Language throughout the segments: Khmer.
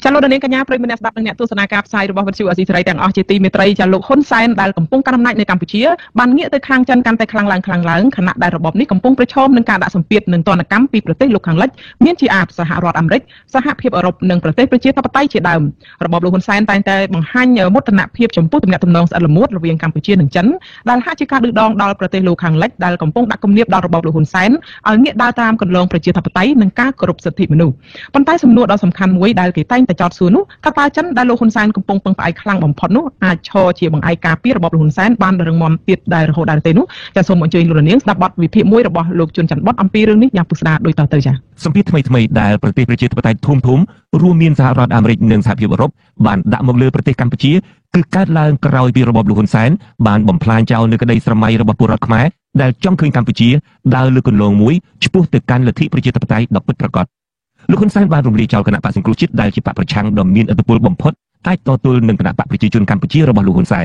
ចាលោកនាងកញ្ញាប្រិយមិត្តអ្នកស្ដាប់និងអ្នកទស្សនាការផ្សាយរបស់វិទ្យុអស៊ីសេរីទាំងអស់ជាទីមេត្រីចាលោកហ៊ុនសែនដែលកំពុងកាន់អំណាចនៅកម្ពុជាបានងាកទៅខាងចិនកាន់តែខ្លាំងឡើងខណៈដែលរបបនេះកំពុងប្រឈមនឹងការដាក់សម្ពាធនិងទណ្ឌកម្មពីប្រទេសលោកខាងលិចមានជាអាតសហរដ្ឋអាមេរិកសហភាពអឺរ៉ុបនិងប្រទេសប្រជាធិបតេយ្យជាដើមរបបលោកហ៊ុនសែនតែងតែបង្ហាញមោទនភាពចំពោះទំនាក់ទំនងស្អិតល្មួតរវាងកម្ពុជានិងចិនដែលហាក់ជាការឌឺដងដល់ប្រទេសលោកខាងលិចដែលកំពុងដាក់គំនាបដល់របបលោកហ៊ុនសែនឲ្យងាកដើរតាមគន្លងប្រជាធិបតេយ្យនិងការគោរពសិទ្ធិមនុស្សប៉ុន្តែសំណួរដ៏សំខាន់មួយដែលគេតែងតែចោទសួរនោះតើចិនដែលលោកហ៊ុនសែនកំពុងពឹងផ្អែកខ្លាំងបំផុតនោះអាចឈរជាបង្អែកការពាររបបលោកហ៊ុនសែនបានរឹងមាំទៀតដែររហូតដល់ទេនោះចាសូមអញ្ជើញលោកនាងស្ដាប់បទវិភាគមួយរបស់លោកជួនច័ន្ទបុតអំពីរឿងនេះយ៉ាងពុស្ដាដូចតទៅចាសម្ពាធថ្មីៗដែលប្រទេសប្រជាធិបតេយ្យធំរួមមានសហរដ្ឋអាមេរិកនិងសហភាពអឺរ៉ុបបានដាក់មកលើប្រទេសកម្ពុជាគឺកើតឡើងក្រោយពីរបបលោកហ៊ុនសែនបានបំផ្លាញចោលនូវក្តីស្រមៃរបស់ពលរដ្ឋខ្មែរដែលចង់ឃើញកម្ពុជាដើរលើគន្លងមួយឆ្ពោះទៅកាន់លទ្ធិប្រជាធិបតេយ្យដ៏ពិតប្រាកដលោកហ៊ុនសែនបានរំលាយចោលគណៈបក្សសង្គ្រោះជាតិដែលជាបកប្រឆាំងដ៏មានឥទ្ធិពលបំផុតអាចតទល់នឹងគណៈបកប្រជាជនកម្ពុជារបស់លោកហ៊ុនសែ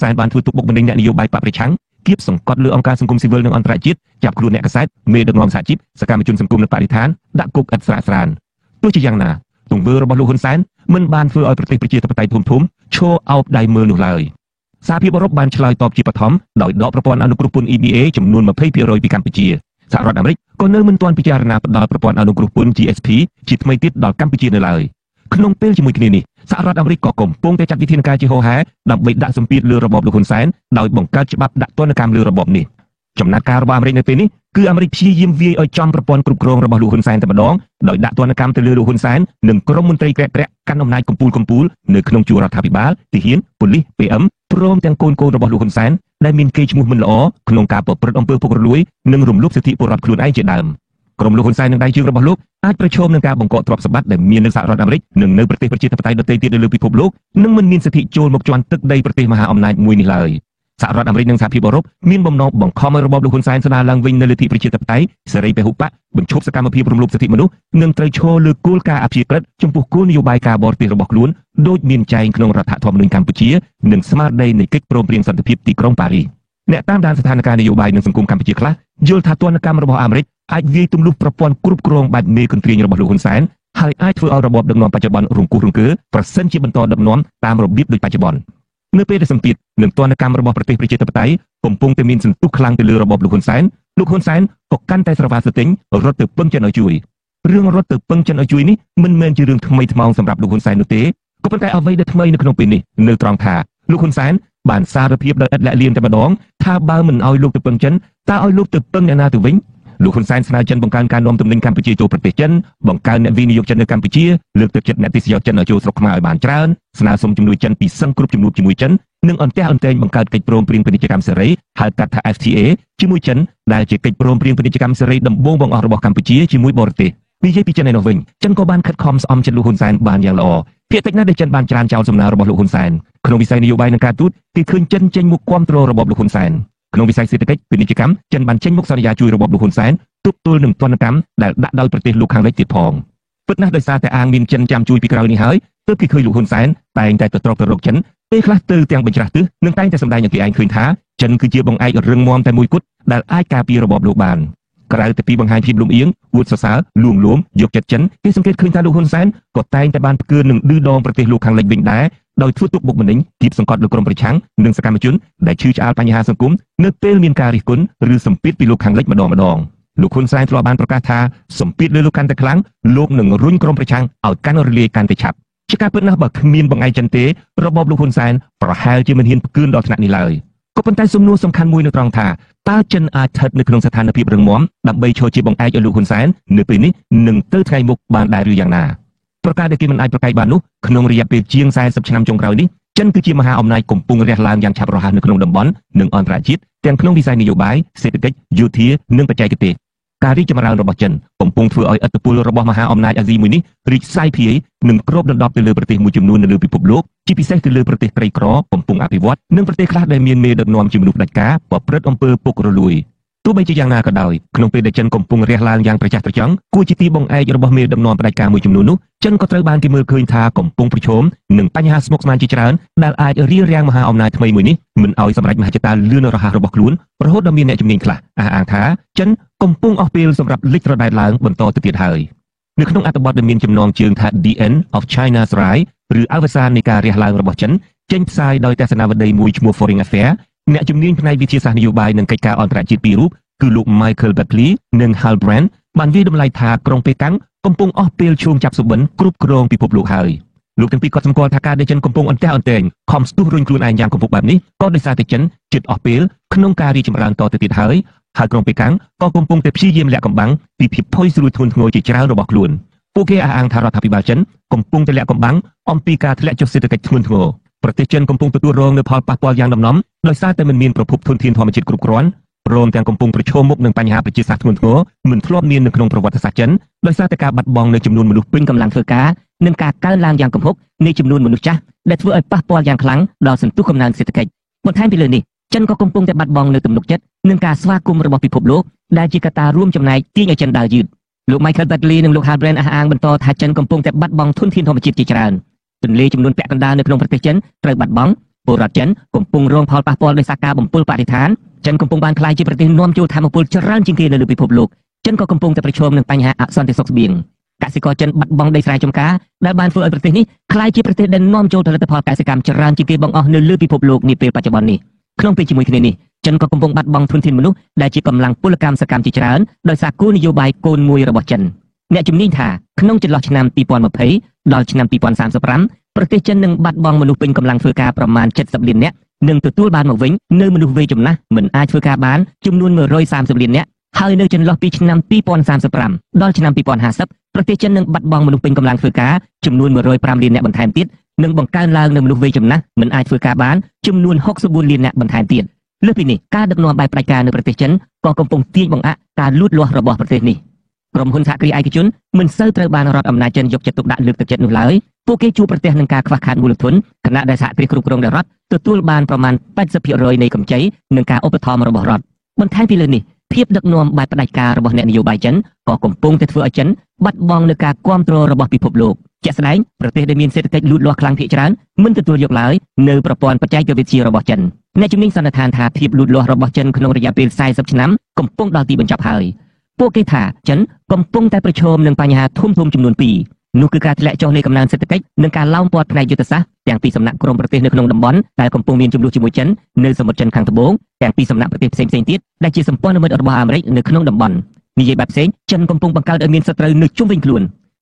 នបានធ្វើទុកបុកម្នេញអ្នកនយោបាយបកប្រឆាំងគៀបសង្កត់លើអង្គការសង្គមស៊ីវិលនិងអន្តរជាតិចាប់ខ្លួនអ្នកកាសែតមេដឹកនាំសហជីពសកម្មជនសង្គមនិងបរិស្ថានដាក់គុកឥតស្រាកស្រានទោះជាយ៉ាងណាទង្វើរបស់លោកហ៊ុនសែនមិនបានធ្វើឲ្យប្រទេសប្រជាធិបតេយ្យធំឈរអោបដៃមើលនោះឡើយសហភាពអឺរ៉ុបបានឆ្លើយតបជាបឋមដោយដកប្រព័ន្ធអនុគ្រោះពន្ធ EBA ចំនួន 20% ពីកម្ពុជាសហរដ្ឋអាមេរិកក៏នៅមិនទាន់ពិចារណាផ្តល់ប្រព័ន្ធអនុគ្រោះពន្ធ GSP ជាថ្មីទៀតដល់កម្ពុជានៅឡើយក្នុងពេលជាមួយគ្នានេះសហរដ្ឋអាមេរិកក៏កំពុងតែចាត់វិធានការជាហោហែដើម្បីដាក់សម្ពាធលើរបបលោកហ៊ុនសែនដោយបង្កើតច្បាប់ដាក់ទណ្ឌកម្មលើរបបនេះចំណាត់ការរបស់អាមេរិកនៅពេលនេះគឺអាមេរិកព្យាយាមវាយឲ្យចំប្រព័ន្ធគ្រប់គ្រងរបស់លោកហ៊ុនសែនតែម្ដងដោយដាក់ទណ្ឌកម្មទៅលើលោកហ៊ុនសែននិងក្រុមមន្ត្រីក្រាក់កាន់អំណាចកំពូលនៅក្នុងជួររដ្ឋាភិបាលទាហានប៉ូលីស PM ព្រមទាំងកូនរបស់លោកហ៊ុនសែនដែលមានកេរ្តិ៍ឈ្មោះមិនល្អក្នុងការប្រព្រឹត្តអំពើពុករលួយនិងរំលោភសិទ្ធិពលរដ្ឋខ្លួនឯងជាដើមក្រុមលោកហ៊ុនសែននិងដៃជើងរបស់លោកអាចប្រឈមនឹងការបង្កកទ្រព្យសម្បត្តិដែលមាននៅសហរដ្ឋអាមេរិកនិងនៅប្រទេសប្រជាធិបតេយ្យដទៃទៀតនៅលើពិភពលោកនិងមិនមានសិទ្ធិចូលមកជាន់ទឹកដីប្រទេសមហាអំណាចមួយនេះឡើយសហរដ្ឋអាមេរិកនិងសហភាពអឺរ៉ុបមានបំណងបង្ខំឲ្យរបបលោកហ៊ុនសែនស្ដារឡើងវិញនូវលទ្ធិប្រជាធិបតេយ្យសេរីពហុបកបញ្ឈប់សកម្មភាពរំលោភសិទ្ធិមនុស្សនិងត្រូវឈរលើគោលការណ៍អព្យាក្រឹតចំពោះគោលនយោបាយការបរទេសរបស់ខ្លួនដូចមានចែងក្នុងរដ្ឋធម្មនុញ្ញកម្ពុជានិងស្មារតីនៃកិច្ចព្រមព្រៀងសន្តិភាពទីក្រុងប៉ារីសអ្នកតាមដានស្ថានភាពនយោបាយនិងសង្គមកម្ពុជាខ្លះយល់ថាទណ្ឌកម្មរបស់អាមេរិកអាចវាយទម្លុះប្រព័ន្ធគ្រប់គ្រងបែបមេកន្ទ្រាញរបស់លោកហ៊ុនសែនហើយអាចធ្វើឲ្យរបបដឹកនាំបច្ចុប្បន្នរង្គោះរង្គើប្រសិនជាបន្តដឹកនាំតាមរបៀបដូចបច្ចុប្បន្ននៅពេលដែលសម្ពាធនិងទណ្ឌកម្មរបស់ប្រទេសប្រជាធិបតេយ្យកំពុងតែមានសន្ទុះខ្លាំងទៅលើរបបលោកហ៊ុនសែនក៏កាន់តែស្រវាស្ទិញរត់ទៅពឹងចិនឲ្យជួយរឿងរត់ទៅពឹងចិនឲ្យជួយនេះមិនមែនជារឿងថ្មីថ្មោងសម្រាប់លោកហ៊ុនសែននោះទេក៏ប៉ុន្តែអ្វីដែលថ្មីនៅក្នុងពេលនេះនៅត្រង់ថាលោកហ៊ុនសែនបានសារភាពដោយឥតលាក់លៀមតែម្ដងថាបើមិនឲ្យលោកទៅពឹងចិនតើឲ្យលោកទៅពឹងអ្នកណាទៅវិញលោកហ៊ុនសែនស្នើចិនបង្កើនការនាំទំនិញកម្ពុជាចូលប្រទេសចិនបង្កើនអ្នកវិនិយោគចិននៅកម្ពុជាលើកទឹកចិត្តអ្នកទេសចរចិនឲ្យចូលស្រុកខ្មែរឲ្យបានច្រើនស្នើសុំជំនួយចិនពីសឹងគ្រប់ជំនួបជាមួយចិននិងអន្ទះអន្ទែងបង្កើតកិច្ចព្រមព្រៀងពាណិជ្ជកម្មសេរីហៅកាត់ថា FTA ជាមួយចិនដែលជាកិច្ចព្រមព្រៀងពាណិជ្ជកម្មសេរីដំបូងបង្អស់របស់កម្ពុជាជាមួយបរទេសនិយាយពីចិនឯនោះវិញចិនក៏បានខិតខំស្អំចិត្តលោកហ៊ុនសែនបានយ៉ាងល្អភាគតិចណាស់ដែលចិនបានច្រានចោលសំណើរបស់លោកហ៊ុនសែនក្នុងវិស័យនយោបាយនិងការទូតគេឃើញចិនចេញមុខគាំទ្ររបបលោកហ៊ុនសែនក្នុងវិស័យសេដ្ឋកិច្ចពាណិជ្ជកម្មចិនបានចេញមុខសន្យាជួយរបបលោកហ៊ុនសែនទប់ទល់នឹងទណ្ឌកម្មដែលដាក់ដោយប្រទេសលោកខាងលិចទៀតផងពិតណាស់ដោយសារតែអាងមានចិនចាំជួយពីក្រោយនេះហើយទើបគេឃើញលោកហ៊ុនសែនតែងតែទៅត្រកទៅរកចិនពេលខ្លះទៅទាំងបញ្ច្រាស់ទិសនិងតែងតែសម្ដែងឲ្យគេឯងឃើញថាចិនគឺជាបង្អែករឹងមាំតែមួយគត់ដែលអាចការពាររបបលោកបានក្រៅពីបង្ហាញភាពលំអៀងអួតសរសើរលួងលោមយកចិត្តចិនគេសង្កេតឃើញថាលោកហ៊ុនសែនក៏តែងតែបានផ្គឿននឹងឌឺដងប្រទេសលោកខាងលិចវិញដែរដោយធ្វើទុកបុកម្នេញគៀបសង្កត់លើក្រុមប្រឆាំងនិងសកម្មជនដែលឈឺឆ្អាលបញ្ហាសង្គមនៅពេលមានការរិះគន់ឬសម្ពាធពីលោកខាងលិចម្ដងលោកហ៊ុនសែនធ្លាប់បានប្រកាសថាសម្ពាធលើលោកកាន់តែខ្លាំងលោកនឹងរុញក្រុមប្រឆាំងឲ្យកាន់រលាយកាន់តែឆាប់ជាការពិតណាស់បើគ្មានបង្អែកចិនទេរបបលោកហ៊ុនសែនប្រហែលជាមិនហ៊ានផ្គឿនដល់ថ្នាក់នេះឡើយក៏ប៉ុន្តែសំណួរសំខាន់មួយនៅត្រង់ថាតើចិនអាចស្ថិតនៅក្នុងស្ថានភាពរឹងមាំដើម្បីឈរជាបង្អែកឲ្យលោកហ៊ុនសែននៅពេលនេះនឹងទៅថ្ងៃមុខបានដែរឬយ៉ាងណាប្រការដែលគេមិនអាចប្រកែកបាននោះក្នុងរយៈពេលជាង40ឆ្នាំចុងក្រោយនេះចិនគឺជាមហាអំណាចកំពុងរះឡើងយ៉ាងឆាប់រហ័សនៅក្នុងតំបន់និងអន្តរជាតិទាំងក្នុងវិស័យនយោបាយសេដ្ឋកិច្ចយោធានិងបច្ចេកទេសការរីកចម្រើនរបស់ចិនកំពុងធ្វើឲ្យឥទ្ធិពលរបស់មហាអំណាចអាស៊ីមួយនេះរីកសាយភាយនិងគ្របដណ្ដប់ទៅលើប្រទេសមួយចំនួននៅលើពិភពលោកជាពិសេសទៅលើប្រទេសក្រីក្រកំពុងអភិវឌ្ឍនិងប្រទេសខ្លះដែលមានមេដឹកនាំជាមនុស្សផ្ដាច់ការប្រព្រឹត្តអំពើពុករលួយទោះបីជាយ៉ាងណាក៏ដោយក្នុងពេលដែលចិនកំពុងរះឡើងយ៉ាងប្រចះប្រចង់គួរជាទីបង្អែករបស់មេដឹកនាំផ្ដាច់ការមួយចំនួននោះចិនក៏ត្រូវបានគេមើលឃើញថាកំពុងប្រឈមនឹងបញ្ហាស្មុគស្មាញជាច្រើនដែលអាចរារាំងមហាអំណាចថ្មីមួយនេះមិនឲ្យសម្រេចមហិច្ឆតាលឿនរហ័សរបស់ខ្លួនរហូតដល់មានអ្នកជំនាញខ្លះអះអាងថាចិនកំពុងអស់ពេលសម្រាប់លេចត្រដែតឡើងបន្តទៅទៀតហើយ នៅក្នុងអត្ថបទដែលមានចំណងជើងថា The End of China's Rise ឬអវសាននៃការរះឡើងរបស់ចិនចេញផ្សាយដោយទស្សនាវដ្តីមួយឈ្មោះ Foreign Affairs អ្នកជំនាញផ្នែកវិទ្យាសាស្ត្រនយោបាយនិងកិច្ចការអន្តរជាតិពីររូបគឺលោក Michael Buckley និង Hal Brand បានវាយតម្លៃថាក្រុងប៉េកាំងកំពុងអស់ពេលឈោងចាប់សុបិនគ្រប់គ្រងពិភពលោកហើយលោកទាំងពីរក៏សម្គាល់ថាការដែលចិនកំពុងអន្ទះអន្ទែងខំស្ទុះរុញខ្លួនឯងយ៉ាងកំពុកបែបនេះក៏ដោយសារតែចិនជិតអស់ពេលក្នុងការរីកចម្រើនតទៅទៀតហើយក្រុងប៉េកាំងក៏កំពុងតែព្យាយាមលាក់កំបាំងពីភាពផុយស្រួយធ្ងន់ធ្ងរជាច្រើនរបស់ខ្លួនពួកគេអះអាងថារដ្ឋាភិបាលចិនកំពុងតែលាក់កំបាំងអំពីការធ្លាក់ចុះសេដ្ឋកិច្ចធ្ងន់ធ្ងរប្រទេសចិនកំពុងទទួលរងនូវផលប៉ះពាល់យ៉ាងដំណំដោយសារតែមិនមានប្រភពធនធានធម្មជាតិគ្រប់គ្រាន់ព្រមទាំងកំពុងប្រឈមមុខនឹងបញ្ហាប្រជាសាស្ត្រធ្ងន់ធ្ងរមិនធ្លាប់មាននៅក្នុងប្រវត្តិសាស្ត្រចិនដោយសារតែការបាត់បង់នៅចំនួនមនុស្សពេញកម្លាំងធ្វើការនិងការកើនឡើងយ៉ាងគំហុកនៃចំនួនមនុស្សចាស់ដែលធ្វើឲ្យប៉ះពាល់យ៉ាងខ្លាំងដល់សន្ទុះកំណើនសេដ្ឋកិច្ចបន្ថែមពីលើនេះចិនក៏កំពុងតែបាត់បង់នៅទំនុកចិត្តនិងការស្វាគមន៍របស់ពិភពលោកដែលជាកត្តារួមចំណែកទាញឲ្យចិនដើរយឺតលោក Michael Buckley និងលោក Hal Brand អះអាងបន្តថាចិនកំពុងតែបាត់បង់ធនធានធម្មជាតិជាច្រើនទន្លេចំនួនពាក់កណ្ដាលនៅក្នុងប្រទេសចិនត្រូវបាត់បង់ពលរដ្ឋចិនកំពុងរងផលប៉ះពាល់ដោយសារការបំពុលបរិស្ថានចិនកំពុងបានក្លាយជាប្រទេសនាំចូលថាមពលច្រើនជាងគេនៅលើពិភពលោកចិនក៏កំពុងតែប្រឈមនឹងបញ្ហាអសន្តិសុខស្បៀងកសិករចិនបាត់បង់ដីស្រែចម្ការដែលបានធ្វើឲ្យប្រទេសនេះក្លាយជាប្រទេសដែលនាំចូលផលិតផលកសិកម្មច្រើនជាងគេបង្អស់នៅលើពិភពលោកនាពេលបច្ចុប្បន្ននេះក្នុងពេលជាមួយគ្នានេះចិនក៏កំពុងបាត់បង់ធនធានមនុស្សដែលជាកម្លាំងពលកម្មសកម្មជាច្រើនដោយសារគោលនយោបាយកូនមួយរបស់ចិនអ្នកជំនាញថាក្នុងចន្លោះឆ្នាំ2020ដល់ឆ្នាំ2035ប្រទេសចិននឹងបាត់បង់មនុស្សពេញកម្លាំងធ្វើការប្រមាណ70លាននាក់និងទទួលបានមកវិញនៅមនុស្សវ័យចំណាស់មិនអាចធ្វើការបានចំនួន130លាននាក់ហើយនៅចន្លោះពីឆ្នាំ2035ដល់ឆ្នាំ2050ប្រទេសចិននឹងបាត់បង់មនុស្សពេញកម្លាំងធ្វើការចំនួន105លាននាក់បន្ថែមទៀតនិងបង្កើនឡើងនៅមនុស្សវ័យចំណាស់មិនអាចធ្វើការបានចំនួន64លាននាក់បន្ថែមទៀតលើសពីនេះការដឹកនាំបែបផ្ដាច់ការនៅប្រទេសចិនក៏កំពុងទាញបង្អាក់ការលូតលាស់របស់ប្រទេសនេះក្រុមហ៊ុនសហគ្រាសឯកជនមិនសូវត្រូវបានរដ្ឋអំណាចចិនយកចិត្តទុកដាក់លើកទឹកចិត្តនោះឡើយពួកគេជួបប្រទះនឹងការខ្វះខាតមូលធនខណៈដែលសហគ្រាសគ្រប់គ្រងដោយរដ្ឋទទួលបានប្រមាណ 80% នៃកម្ចីនិងការឧបត្ថម្ភរបស់រដ្ឋបន្ថែមពីលើនេះភាពដឹកនាំបែបផ្ដាច់ការរបស់អ្នកនយោបាយចិនក៏កំពុងតែធ្វើឲ្យចិនបាត់បង់នូវការគ្រប់គ្រងរបស់ពិភពលោកជាក់ស្ដែងប្រទេសដែលមានសេដ្ឋកិច្ចលូតលាស់ខ្លាំងភាគច្រើនមិនទទួលយកឡើយនៅប្រព័ន្ធបច្ចេកវិទ្យារបស់ចិនអ្នកជំនាញសន្និដ្ឋានថាភាពលូតលាស់របស់ចិនក្នុងរយៈពេល40ឆ្នាំកំពុងដល់ទីបញ្ចប់ហើយពួកគេថាចិនកំពុងតែប្រឈមនឹងបញ្ហាធំចំនួន2នោះគឺការធ្លាក់ចុះនៃកំណើនសេដ្ឋកិច្ចនិងការឡោមព័ទ្ធផ្នែកយុទ្ធសាស្ត្រទាំងពីសំណាក់ក្រុមប្រទេសនៅក្នុងតំបន់ដែលកំពុងមានជម្លោះជាមួយចិននៅសមុទ្រចិនខាងត្បូងទាំងពីសំណាក់ប្រទេសផ្សេងៗទៀតដែលជាសម្ព័ន្ធមិត្តរបស់អាមេរិកនៅក្នុងតំបន់និយាយបែបផ្សេងចិនកំពុងបង្កើតឲ្យមានសត្រូវនៅជុំវិញខ្លួន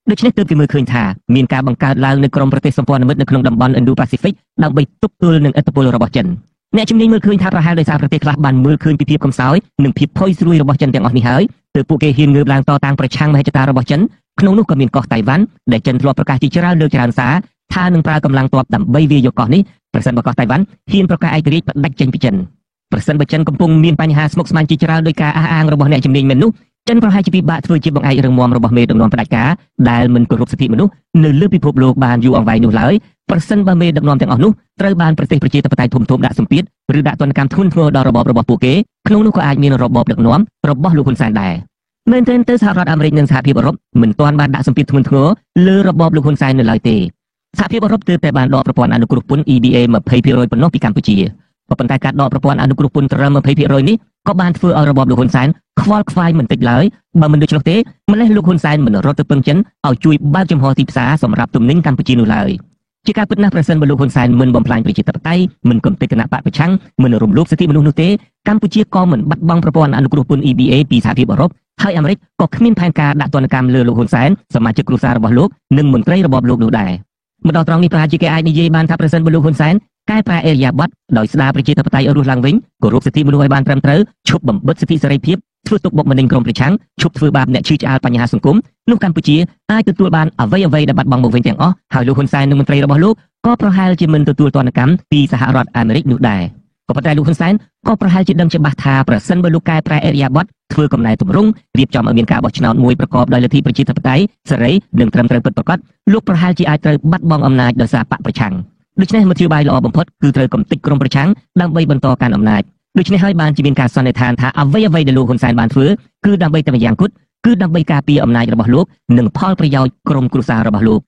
ដូច្នេះទើបគេមើលឃើញថាមានការបង្កើតឡើងនៅក្រុមប្រទេសសម្ព័ន្ធមិត្តនៅក្នុងតំបន់ Indo-Pacific ដើម្បីទប់ទល់នឹងឥទ្ធិពលរបស់ចិនអ្នកជំនាញមើលឃើញថាប្រហែលដោយសារប្រទេសខ្លះបានមើលឃើញពីភាពកំសោយនិងភាពផុយស្រួយរបស់ចិនទាំងអស់នេះហើយទើបពួកគេហ៊ានងើបឡើងតតាំងប្រឆាំងមហិច្ឆតារបស់ចិនក្នុងនោះក៏មានកោះតៃវ៉ាន់ដែលចិនធ្លាប់ប្រកាសជាច្រើនលើកច្រើនសារថានឹងប្រើកម្លាំងទ័ពដើម្បីវាយយកកោះនេះប្រសិនបើកោះតៃវ៉ាន់ហ៊ានប្រកាសឯករាជ្យផ្ដាច់ចេញពីចិនប្រសិនបើចិនកំពុងមានបញ្ហាស្មុគស្មាញជាច្រើនដោយការអះអាងរបស់អ្នកជំនាញមែននោះចិនប្រហែលជាពិបាកធ្វើជាបង្អែករឹងមាំរបស់មេដឹកនាំផ្ដាច់ការដែលមិនគោរពសិទ្ធិមនុស្សនៅលើពិភពលោកបានយូរអង្វែងនោះឡើយប្រសិនបើមេដឹកនាំទាំងអស់នោះត្រូវបានប្រទេសប្រជាធិបតេយ្យធំៗដាក់សម្ពាធឬដាក់ទណ្ឌកម្មធ្ងន់ធ្ងរដល់របបរបស់ពួកគេក្នុងនោះក៏អាចមានរបបដឹកនាំរបស់លោកហ៊ុនសែនដែរមែនទែនទៅសហរដ្ឋអាមេរិកនិងសហភាពអឺរ៉ុបមិនទាន់បានដាក់សម្ពាធធ្ងន់ធ្ងរលើរបបលោកហ៊ុនសែននៅឡើយទេសហភាពអឺរ៉ុបទើបតែបានដកប្រព័ន្ធអនុគ្រោះពន្ធ EBA 20% ប៉ុណ្ណោះពីកម្ពុជាក៏ប៉ុន្តែការដកប្រព័ន្ធអនុគ្រោះពន្ធត្រឹម 20% នេះក៏បានធ្វើឲ្យរបបលោកហ៊ុនសែនខ្វល់ខ្វាយមិនតិចឡើយបើមិនដូច្នោះទេម្លេះលោកហ៊ុនសែនមិនរត់ទៅពឹងចិនឲ្យជួយបើកចំហទីផ្សារសម្រាប់ទំនិញកម្ពុជានោះឡើយជាការពិតណាស់ប្រសិនបើលោកហ៊ុនសែនមិនបំផ្លាញប្រជាធិបតេយ្យមិនគំទេចគណៈបកប្រឆាំងមិនរំលោភសិទ្ធិមនុស្សនោះទេកម្ពុជាក៏មិនបាត់បង់ប្រព័ន្ធអនុគ្រោះពន្ធ EBA ពីសហភាពអឺរ៉ុបហើយអាមេរិកក៏គ្មានផែនការដាក់ទណ្ឌកម្មលើលោកហ៊ុនសែនសមាជិកគ្រួសាររបស់លោកនិងមន្ត្រីរបបលោកនោះដែរមកដល់ត្រង់នេះប្រហែលជាគេអាចនិយាយបានថាប្រសិនបើលោកហ៊ុនសែនកែប្រែអេរយាប័តដោយស្ដារប្រជាធិបតេយ្យឲ្យរស់ឡើងវិញគោរពសិទ្ធិមនុស្សឲ្យបានត្រឹមត្រូវឈប់បំបិទសិទ្ធិសេរីភាពធ្វើទុកបុកម្នេញក្រុមប្រឆាំងឈប់ធ្វើបាបអ្នកឈឺឆ្អាលបញ្ហាសង្គមនោះកម្ពុជាអាចទទួលបានអ្វីដែលបាត់បង់មកវិញទាំងអស់ហើយលោកហ៊ុនសែននិងមន្ត្រីរបស់លោកក៏ប្រហែលជាមិនទទួលទណ្ឌកម្មពីសហរដ្ឋអាមេរិកនោះដែរក៏ប៉ុន្តែលោកហ៊ុនសែនក៏ប្រហែលជាដឹងច្បាស់ថាប្រសិនបើលោកកែប្រែអេរយាប័តធ្វើកំណែទម្រង់រៀបចំឲ្យមានការបោះឆ្នោតមួយប្រកបដោយលទ្ធិប្រជាធិបតេយ្យសេរីនិងត្រឹមត្រូវពិតប្រាកដលោកប្រហែលជាអាចត្រូវបាត់បង់អំណាចដោយសារបកប្រឆាំងដូច្នេះមធ្យោបាយល្អបំផុតគឺត្រូវកំទេចក្រុមប្រឆាំងដើម្បីបន្តកាន់អំណាចដូច្នេះហើយបានជាមានការសន្និដ្ឋានថាអ្វីដែលលោកហ៊ុនសែនបានធ្វើគឺដើម្បីតែម្យ៉ាងគត់គឺដើម្បីការពារអំណាចរបស់លោកនិងផលប្រយោជន៍ក្រុមគ្រួសាររបស់លោក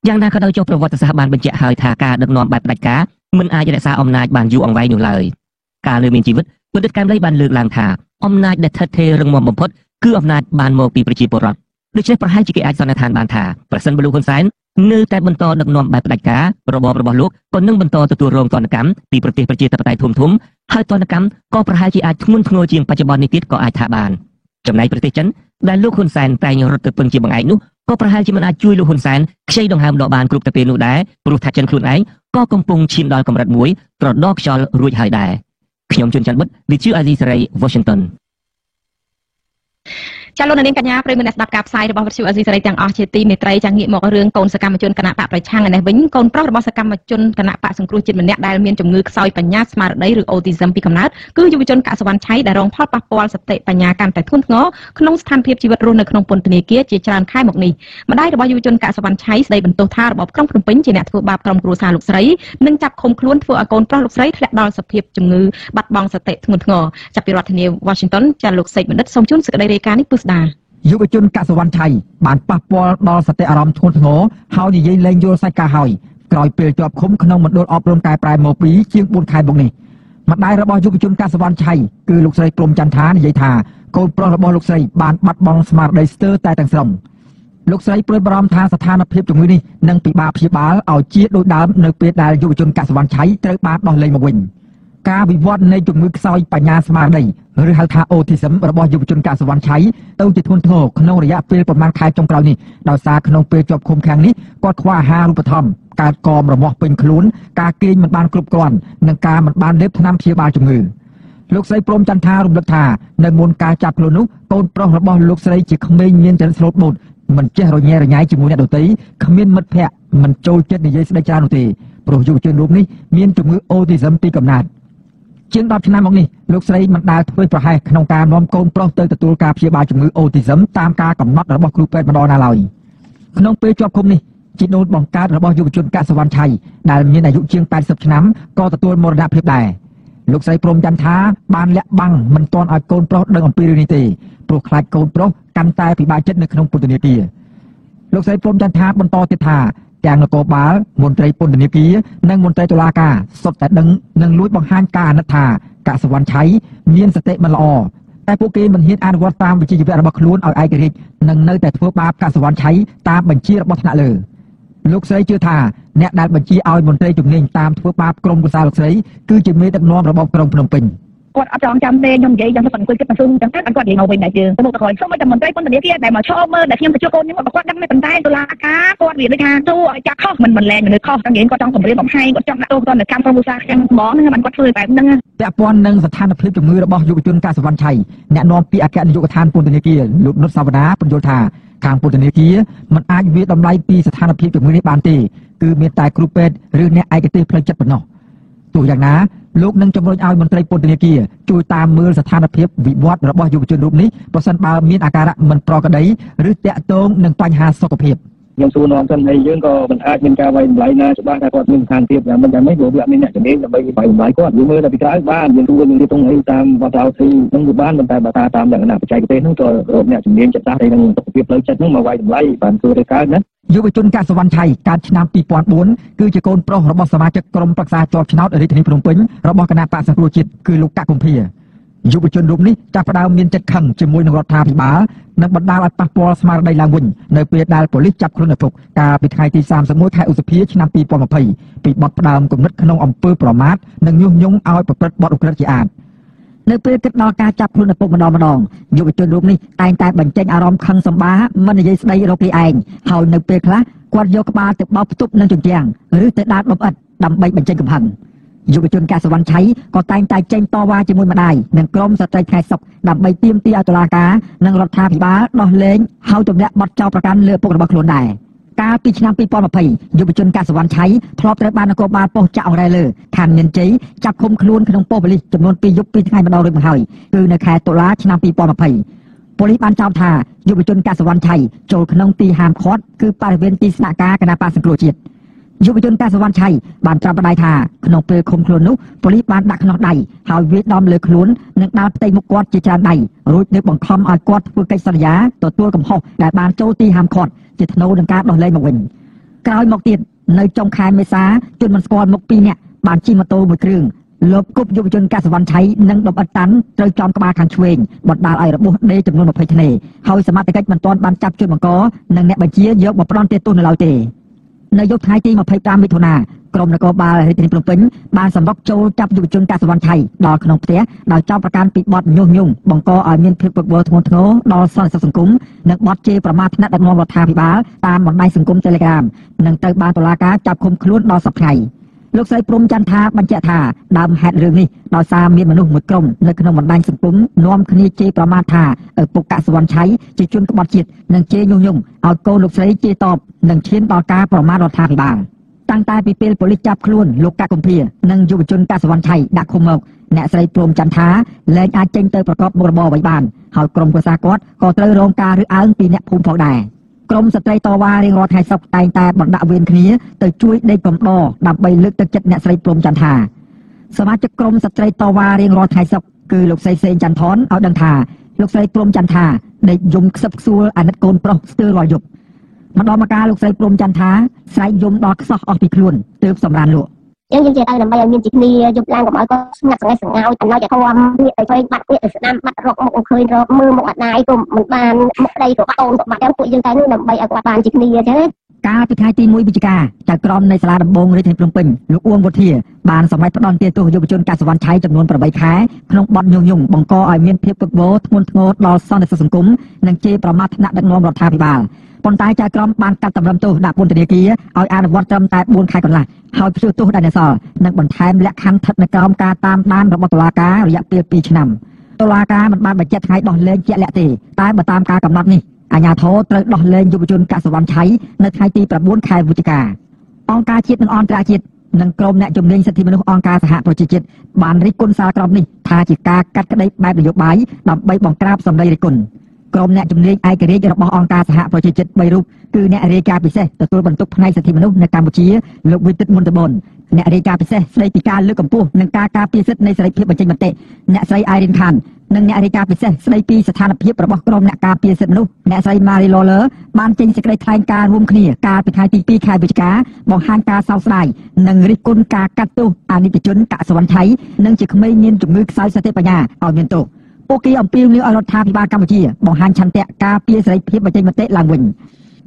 យ៉ាងណាក៏ដោយចុះប្រវត្តិសាស្ត្របានបញ្ជាក់ហើយថាការដឹកនាំបែបផ្ដាច់ការមិនអាចរក្សាអំណាចបានយូរអង្វែងនោះឡើយកាលនៅមានជីវិតបណ្ឌិតកែមលីបានលើកឡើងថាអំណាចដែលស្ថិតស្ថេររឹងមាំបំផុតគឺអំណាចបានមកពីប្រជាពលរដ្ឋ ដូច្នេះប្រហែលជាគេអាចសន្និដ្ឋានបានថាប្រសិនបើលោកហ៊ុនសែននៅតែបន្តដឹកនាំបែបផ្ដាច់ការរបបរបស់លោកក៏នឹងបន្តទទួលរងទណ្ឌកម្មពីប្រទេសប្រជាធិបតេយ្យធំៗហើយទណ្ឌកម្មក៏ប្រហែលជាអាចធ្ងន់ធ្ងរជាងបច្ចុប្បន្ននេះទៀតក៏អាចថាបានចំណែកប្រទេសចិនដែលលោកហ៊ុនសែនតែងរត់ទៅពឹងជាបង្អែកនោះក៏ប្រហែលជាមិនអាចជួយលោកហ៊ុនសែនខ្ចីដង្ហើមដកបានគ្រប់តែពេលនោះដែរព្រោះថាចិនខ្លួនឯងក៏កំពុងឈានដល់កម្រិតមួយត្រដកខ្យល់រួចហើយដែរខ្ញុំជួនច័ន្ទបុត្រ VTV អាស៊ីសេរី Washington ចាលោកនាងកញ្ញាប្រិយមិត្តស្ដាប់ការផ្សាយរបស់វិទ្យុអាស៊ីសេរីទាំងអស់ជាទីមេត្រីចាងាកមករឿងកូនសកម្មជនគណៈបកប្រឆាំងឯនេះវិញកូនប្រុសរបស់សកម្មជនគណៈបកសង្គ្រោះជាតិម្នាក់ដែលមានជំងឺខ្សោយបញ្ញាស្មារតីឬ Autism ពីកំណើតគឺយុវជនកសវណ្ណឆៃដែលរងផលប៉ះពាល់សតិបញ្ញាកាន់តែធ្ងន់ធ្ងរក្នុងស្ថានភាពជីវិតរស់នៅក្នុងពន្ធនាគារជាច្រើនខែមកនេះម្ដាយរបស់យុវជនកសវណ្ណឆៃស្ដីបន្ទោសថារបបក្រុងភ្នំពេញជាអ្នកធ្វើបាបក្រុមគ្រួសារលោកស្រីនិងចាប់ឃុំខ្លួនធ្វើឲ្យកូនប្រុសលោកស្រីធ្លាក់ដល់សភាពជំងឺបាត់បង់សតិធ្ងន់ធ្ងរចាប់ពីរដ្ឋធានី Washington ចាលោកសេកបណ្ឌិតសូមជូនសេចក្តីរាយការណ៍នេះពិស្ដាយុវជនកសវណ្ណឆៃបានប៉ះពាល់ដល់សតិអារម្មណ៍ធ្ងន់ធ្ងរហើយនិយាយលែងយល់សាច់ការហើយក្រោយពេលជាប់ឃុំក្នុងមណ្ឌលអប់រំកែប្រែមកពីជាង4ខែមកនេះម្ដាយរបស់យុវជនកសវណ្ណឆៃគឺលោកស្រីព្រំចន្ទថានិយាយថាកូនប្រុសរបស់លោកស្រីបានបាត់បង់ស្មារតីស្ទើរតែទាំងស្រុងលោកស្រីព្រួយបារម្ភថាស្ថានភាពជំងឺនេះនឹងពិបាកព្យាបាលឲ្យជាដូចដើមនៅពេលដែលយុវជនកសវណ្ណឆៃត្រូវបានដោះលែងមកវិញការវិវត្តនៃជំងឺខ្សោយបញ្ញាស្មារតីឬហៅថា Autism របស់យុវជនកសវណ្ណឆៃទៅជាធ្ងន់ធ្ងរក្នុងរយៈពេលប្រមាណខែចុងក្រោយនេះដោយសារក្នុងពេលជាប់ឃុំឃាំងនេះគាត់ខ្វះអាហារូបត្ថម្ភកើតកមរមាស់ពេញខ្លួនការគេងមិនបានគ្រប់គ្រាន់និងការមិនបានលេបថ្នាំព្យាបាលជំងឺលោកស្រីព្រំចន្ទថារំលឹកថានៅមុនការចាប់ខ្លួននោះកូនប្រុសរបស់លោកស្រីជាក្មេងមានចរិតស្លូតបូតមិនចេះរញ៉េរញ៉ៃជាមួយអ្នកដទៃគ្មានមិត្តភ័ក្តិមិនចូលចិត្តនិយាយស្ដីច្រើននោះទេព្រោះយុវជនរូបនេះមានជំងឺ Autism ពីកំណើតជាង10ឆ្នាំមកនេះលោកស្រីមិនដែលធ្វើប្រហែសក្នុងការនាំកូនប្រុសទៅទទួលការព្យាបាលជំងឺ Autism តាមការកំណត់របស់គ្រូពេទ្យម្ដងណាឡើយក្នុងពេលជាប់ឃុំនេះជីដូនបង្កើតរបស់យុវជនកសវណ្ណឆៃដែលមានអាយុជាង80ឆ្នាំក៏ទទួលមរណភាពដែរលោកស្រីព្រំចន្ទថាបានលាក់បាំងមិនទាន់ឲ្យកូនប្រុសដឹងអំពីរឿងនេះទេព្រោះខ្លាចកូនប្រុសកាន់តែពិបាកចិត្តនៅក្នុងពន្ធនាគារលោកស្រីព្រំចន្ទថាបន្តទៀតថាទាំងនគរបាលមន្ត្រីពន្ធនាគារនិងមន្ត្រីតុលាការសុទ្ធតែដឹងនិងលួចបង្ហាញការអាណិតថាកសវណ្ណឆៃមានសតិមិនល្អតែពួកគេមិនហ៊ានអនុវត្តតាមវិជ្ជាជីវៈរបស់ខ្លួនឲ្យឯករាជ្យនិងនៅតែធ្វើបាបកសវណ្ណឆៃតាមបញ្ជារបស់ថ្នាក់លើលោកស្រីជឿថាអ្នកដែលបញ្ជាឲ្យមន្ត្រីជំនាញតាមធ្វើបាបក្រុមប្រសាលោកស្រីគឺជាមេដឹកនាំរបបក្រុងភ្នំពេញគាត់អត់ចង់ចាំទេខ្ញុំនិយាយយ៉ាងទៅអង្គុយគិតទៅចឹងទៅគាត់និយាយមកវិញដែរយើងទៅមុខទៅក្រោយសូមឲ្យតែមន្ត្រីពន្ធនាគារដែលមកឈរមើលដែលខ្ញុំទៅជួបកូនខ្ញុំគាត់ដឹងតែប៉ុន្តែតុលាការគាត់វាដូចថាទូឲ្យចាក់ខុសមិនលែងមនុស្សខុសទាំងនិយាយគាត់ចង់គម្រាមបំផាយគាត់ចង់ដាក់ទោសទណ្ឌកម្មក្រុមឧស្សាហកម្មហ្មងហ្នឹងគាត់ធ្វើបែបហ្នឹងពាក់ព័ន្ធនឹងស្ថានភាពជំងឺរបស់យុវជនកសវណ្ណឆៃអ្នកនាំពាក្យអគ្គនាយកដ្ឋានពន្ធនាគារលោកនុតសាវណ្ណាបញ្យល់ថាខាងពន្ធនាគារមិនអាចវាតម្លៃពីស្ថានភាពជំងឺនេះបានទេគឺមានតែគ្រូពេទ្យឬអ្នកឯកទេសផ្លូវចិត្តប៉ុណ្ណោះទោះយ៉ាងណាលោកនឹងជំរុញឲ្យមន្ត្រីពន្ធនាគារជួយតាមមើលស្ថានភាពវិវត្តរបស់យុវជនរូបនេះប្រសិនបើមានអាការៈមិនប្រក្រតីឬតាក់ទងនឹងបញ្ហាសុខភាពខ្ញុំសួរនាំសិនហើយយើងក៏មិនអាចមានការវាយតម្លៃណាច្បាស់ថាគាត់មានស្ថានភាពយ៉ាងមិនយ៉ាងម៉េចព្រោះវាអត់មានអ្នកជំនាញដើម្បីវាយតម្លៃគាត់យើងមើលតែពីក្រៅបានយើងទួយើងទៅអីតាមវត្តអីហ្នឹងវាបានប៉ុន្តែបើតាមលក្ខណៈបច្ចេកទេសហ្នឹងក៏រកអ្នកជំនាញចិត្តសាស្ត្រហើយនឹងសុខភាពផ្លូវចិត្តហ្នឹងមកវាយតម្លៃបានធ្វើទៅកើតណាយុវជនកសវណ្ណឆៃកើតឆ្នាំ2004គឺជាកូនប្រុសរបស់សមាជិកក្រុមប្រឹក្សាជាប់ឆ្នោតរាជធានីភ្នំពេញរបស់គណៈបក្សសង្គ្រោះជាតិគឺលោកកកកុម្ភាយុវជនរូបនេះចាប់ផ្ដើមមានចិត្តខឹងជាមួយនឹងរដ្ឋាភិបាលនិងបណ្ដាលឲ្យប៉ះពាល់ស្មារតីឡើងវិញនៅពេលដែលប៉ូលីសចាប់ខ្លួនឪពុកកាលពីថ្ងៃទី31ខែឧសភាឆ្នាំ2020ពីបទផ្ដើមគំនិតក្នុងអំពើប្រមាថនិងញុះញង់ឲ្យប្រព្រឹត្តបទឧក្រិដ្ឋជាអាតនៅពេលគិតដល់ការចាប់ខ្លួនឪពុកម្ដងយុវជនរូបនេះតែងតែបញ្ចេញអារម្មណ៍ខឹងសម្បាមិននិយាយស្ដីរកគេឯងហើយនៅពេលខ្លះគាត់យកក្បាលទៅបោកផ្ទប់នឹងជញ្ជាំងឬទៅដាល់ដុំឥដ្ឋដើម្បីបញ្ចេញកំហឹងយុវជនកសវណ្ណឆៃក៏តែងតែចេញតវ៉ាជាមួយម្ដាយនិងក្រុមស្ត្រីថ្ងៃសុខដើម្បីទាមទារឲ្យតុលាការនិងរដ្ឋាភិបាលដោះលែងហើយទម្លាក់បទចោទប្រកាន់លើឪពុករបស់ខ្លួនដែរកាលពីឆ្នាំ2020យុវជនកសវណ្ណឆៃធ្លាប់ត្រូវបាននគរបាលប៉ុស្តិ៍ចាក់អង្រែលើខណ្ឌមានជ័យចាប់ឃុំខ្លួនក្នុងប៉ុស្តិ៍ប៉ូលីសចំនួន2យប់2ថ្ងៃម្ដងរួចមកហើយគឺនៅខែតុលាឆ្នាំ2020ប៉ូលីសបានចោទថាយុវជនកសវណ្ណឆៃចូលក្នុងទីហាមឃាត់គឺបរិវេណទីស្នាក់ការគណៈបក្សសង្គ្រោះជាតិយុវជនកសវណ្ណឆៃបានត្រាប់បដិថាក្នុងពេលឃុំខ្លួននោះប៉ូលីសបានដាក់ខ្នោះដៃហើយវាយដំលើខ្លួននិងដាល់ផ្ទៃមុខគាត់ជាច្រើនដៃរួចនឹងបង្ខំឲ្យគាត់ធ្វើកិច្ចសន្យាទទួលកំហុសដែលបានចូលទីហាមឃាត់ជាថ្នូរនឹងការដោះលែងមកវិញក្រោយមកទៀតនៅចុងខែមេសាជនមិនស្គាល់មុខ2នាក់បានជិះម៉ូតូមួយគ្រឿង លោកគប់យុវជនកសិវណ្ណឆៃនិងដុំអិតតាន់ត្រូវចំក្បាលខាងឆ្វេងបណ្ដាលឲ្យរបួសដេកចំនួន20ធ្នេហើយសមត្ថកិច្ចមិនទាន់បានចាប់ជនបង្កនិងអ្នកបញ្ជាយកមកផ្ដន់ទោសនៅឡើយទេនៅយប់ថ្ងៃទី25មិថុនាក្រុមនគរបាលរាជធានីភ្នំពេញបានសម្រុកចូលចាប់យុវជនកសិវណ្ណឆៃដល់ក្នុងផ្ទះដោយចោទប្រកាន់ពីបទញុះញង់បង្កឲ្យមានភាពវឹកវរធ្ងន់ធ្ងរដល់សន្តិសុខសង្គមនិងបទជេរប្រមាថថ្នាក់ដឹកនាំរដ្ឋាភិបាលតាមបណ្ដាញសង្គម Telegram និងត្រូវបានតុលាការចាប់ឃុំខ្លួនដល់សប្តាហ៍លោកស្រីព្រំចន្ទថាបញ្ជាក់ថាដើមហេតុរឿងនេះដោយសារមានមនុស្សមួយក្រុមនៅក្នុងបណ្ដាញសង្គមនាំគ្នាជេរប្រមាថថាឪពុកកសិវណ្ណឆៃជាជនក្បត់ជាតិនិងជេរញុះញង់ឲ្យកូនលោកស្រីជេរតបនិងឈានដល់ការប្រមាថរដ្ឋាភិបាលតាំងតែពីពេលប៉ូលីសចាប់ខ្លួនលោកកកកំភានិងយុវជនកសិវណ្ណឆៃដាក់ឃុំមកអ្នកស្រីព្រំចន្ទថាលែងអាចចេញទៅប្រកបមុខរបរអ្វីបានហើយក្រុមគ្រួសារគាត់ក៏ត្រូវរងការរើសអើងពីអ្នកភូមិផងដែរក្រុមស្ត្រីតវ៉ារៀងរាល់ថ្ងៃសុក្រតែងតែបណ្ដាក់វេនគ្នាទៅជួយដេកកំដរដើម្បីលើកទឹកចិត្តអ្នកស្រីព្រំចន្ទថាសមាជិកក្រុមស្ត្រីតវ៉ារៀងរាល់ថ្ងៃសុក្រគឺលោកស្រីសេងចន្ទថនឲ្យដឹងថាលោកស្រីព្រំចន្ទថាដេកយំខ្សឹបខ្សួលអាណិតកូនប្រុសស្ទើររាល់យប់ម្ដងម្កាលលោកស្រីព្រំចន្ទថាស្រែកយំដល់ខ្សោះអស់ពីខ្លួនទើបសម្រានលក់យើងនិយាយទៅដើម្បីឲ្យមានជាគ្នាយប់ឡើងកុំឲ្យគាត់ស្ងាត់ស្ងាត់អំណោយតែធំនេះទៅវិញបាត់នេះទៅស្ដាំបាត់រកមុខឃើញរកមើលមុខអត់ណាយក៏មិនបានមុខដីក៏បាត់អូនក៏បាត់ទាំងពួកយើងទៅនេះដើម្បីឲ្យគាត់បានជាគ្នាអញ្ចឹងកាលពីថ្ងៃទី1វិច្ឆិកាចៅក្រមនៃសាលាដំបងរាជធានីភ្នំពេញលោកអ៊ួងវុធាបានសម្រេចផ្តន្ទាទោសយុវជនកសិវណ្ណឆៃចំនួន8ខែក្នុងបទញុះញង់បង្កឲ្យមានភាពវឹកវរធ្ងន់ធ្ងរដល់សន្តិសុខសង្គមនិងជេរប្រមាថថ្នាក់ដឹកនាំរដ្ឋាភិបាលប៉ុន្តែចៅក្រមបានកាត់តម្រឹមទោសដាក់ពន្ធនាគារឲ្យអនុវត្តត្រឹមតែ4ខែកន្លះហើយព្យួរទោសដែលនៅសល់និងបន្ថែមលក្ខខណ្ឌស្ថិតនៅក្រោមការតាមដានរបស់តុលាការរយៈពេល2ឆ្នាំតុលាការមិនបានបញ្ជាក់ថ្ងៃដោះលែងជាក់លាក់ទេតែបើតាមការកំណត់នេះអាជ្ញាធរត្រូវដោះលែងយុវជនកសិវណ្ណឆៃនៅថ្ងៃទី9ខែវិច្ឆិកាអង្គការជាតិនិងអន្តរជាតិនិងក្រុមអ្នកជំនាញសិទ្ធិមនុស្សអង្គការសហប្រជាជាតិបានរិះគន់សារក្រមនេះថាជាការកាត់ក្តីបែបនយោបាយដើម្បីបង្ក្រាបសម្ដីរិះគន់ក្រុមអ្នកជំនាញឯករាជ្យរបស់អង្គការសហប្រជាជាតិ3រូបគឺអ្នករាយការណ៍ពិសេសទទួលបន្ទុកផ្នែកសិទ្ធិមនុស្សនៅកម្ពុជាលោកវិទិតមុនតបនអ្នករាយការណ៍ពិសេសស្ដីពីការលើកកម្ពស់និងការការពារសិទ្ធិនៃសេរីភាពបញ្ចេញមតិអ្នកស្រីអៃរិនខាននិងអ្នករាយការណ៍ពិសេសស្ដីពីស្ថានភាពរបស់ក្រុមអ្នកការពារសិទ្ធិមនុស្សអ្នកស្រី Marie Lawler បានចេញសេចក្តីថ្លែងការណ៍រួមគ្នាកាលពីថ្ងៃទី2ខែវិច្ឆិកាបង្ហាញការសោកស្ដាយនិងរិះគន់ការកាត់ទោសអនិច្ចជនកសិវណ្ណឆៃនិងជាក្មេងមានជំងឺខ្សោយសតិបញ្ញាឲ្យមានទោសពួកគេអំពាវនាវឲ្យរដ្ឋាភិបាលកម្ពុជាបង្ហាញឆន្ទៈការពារសេរីភាពបញ្ចេញមតិឡើងវិញ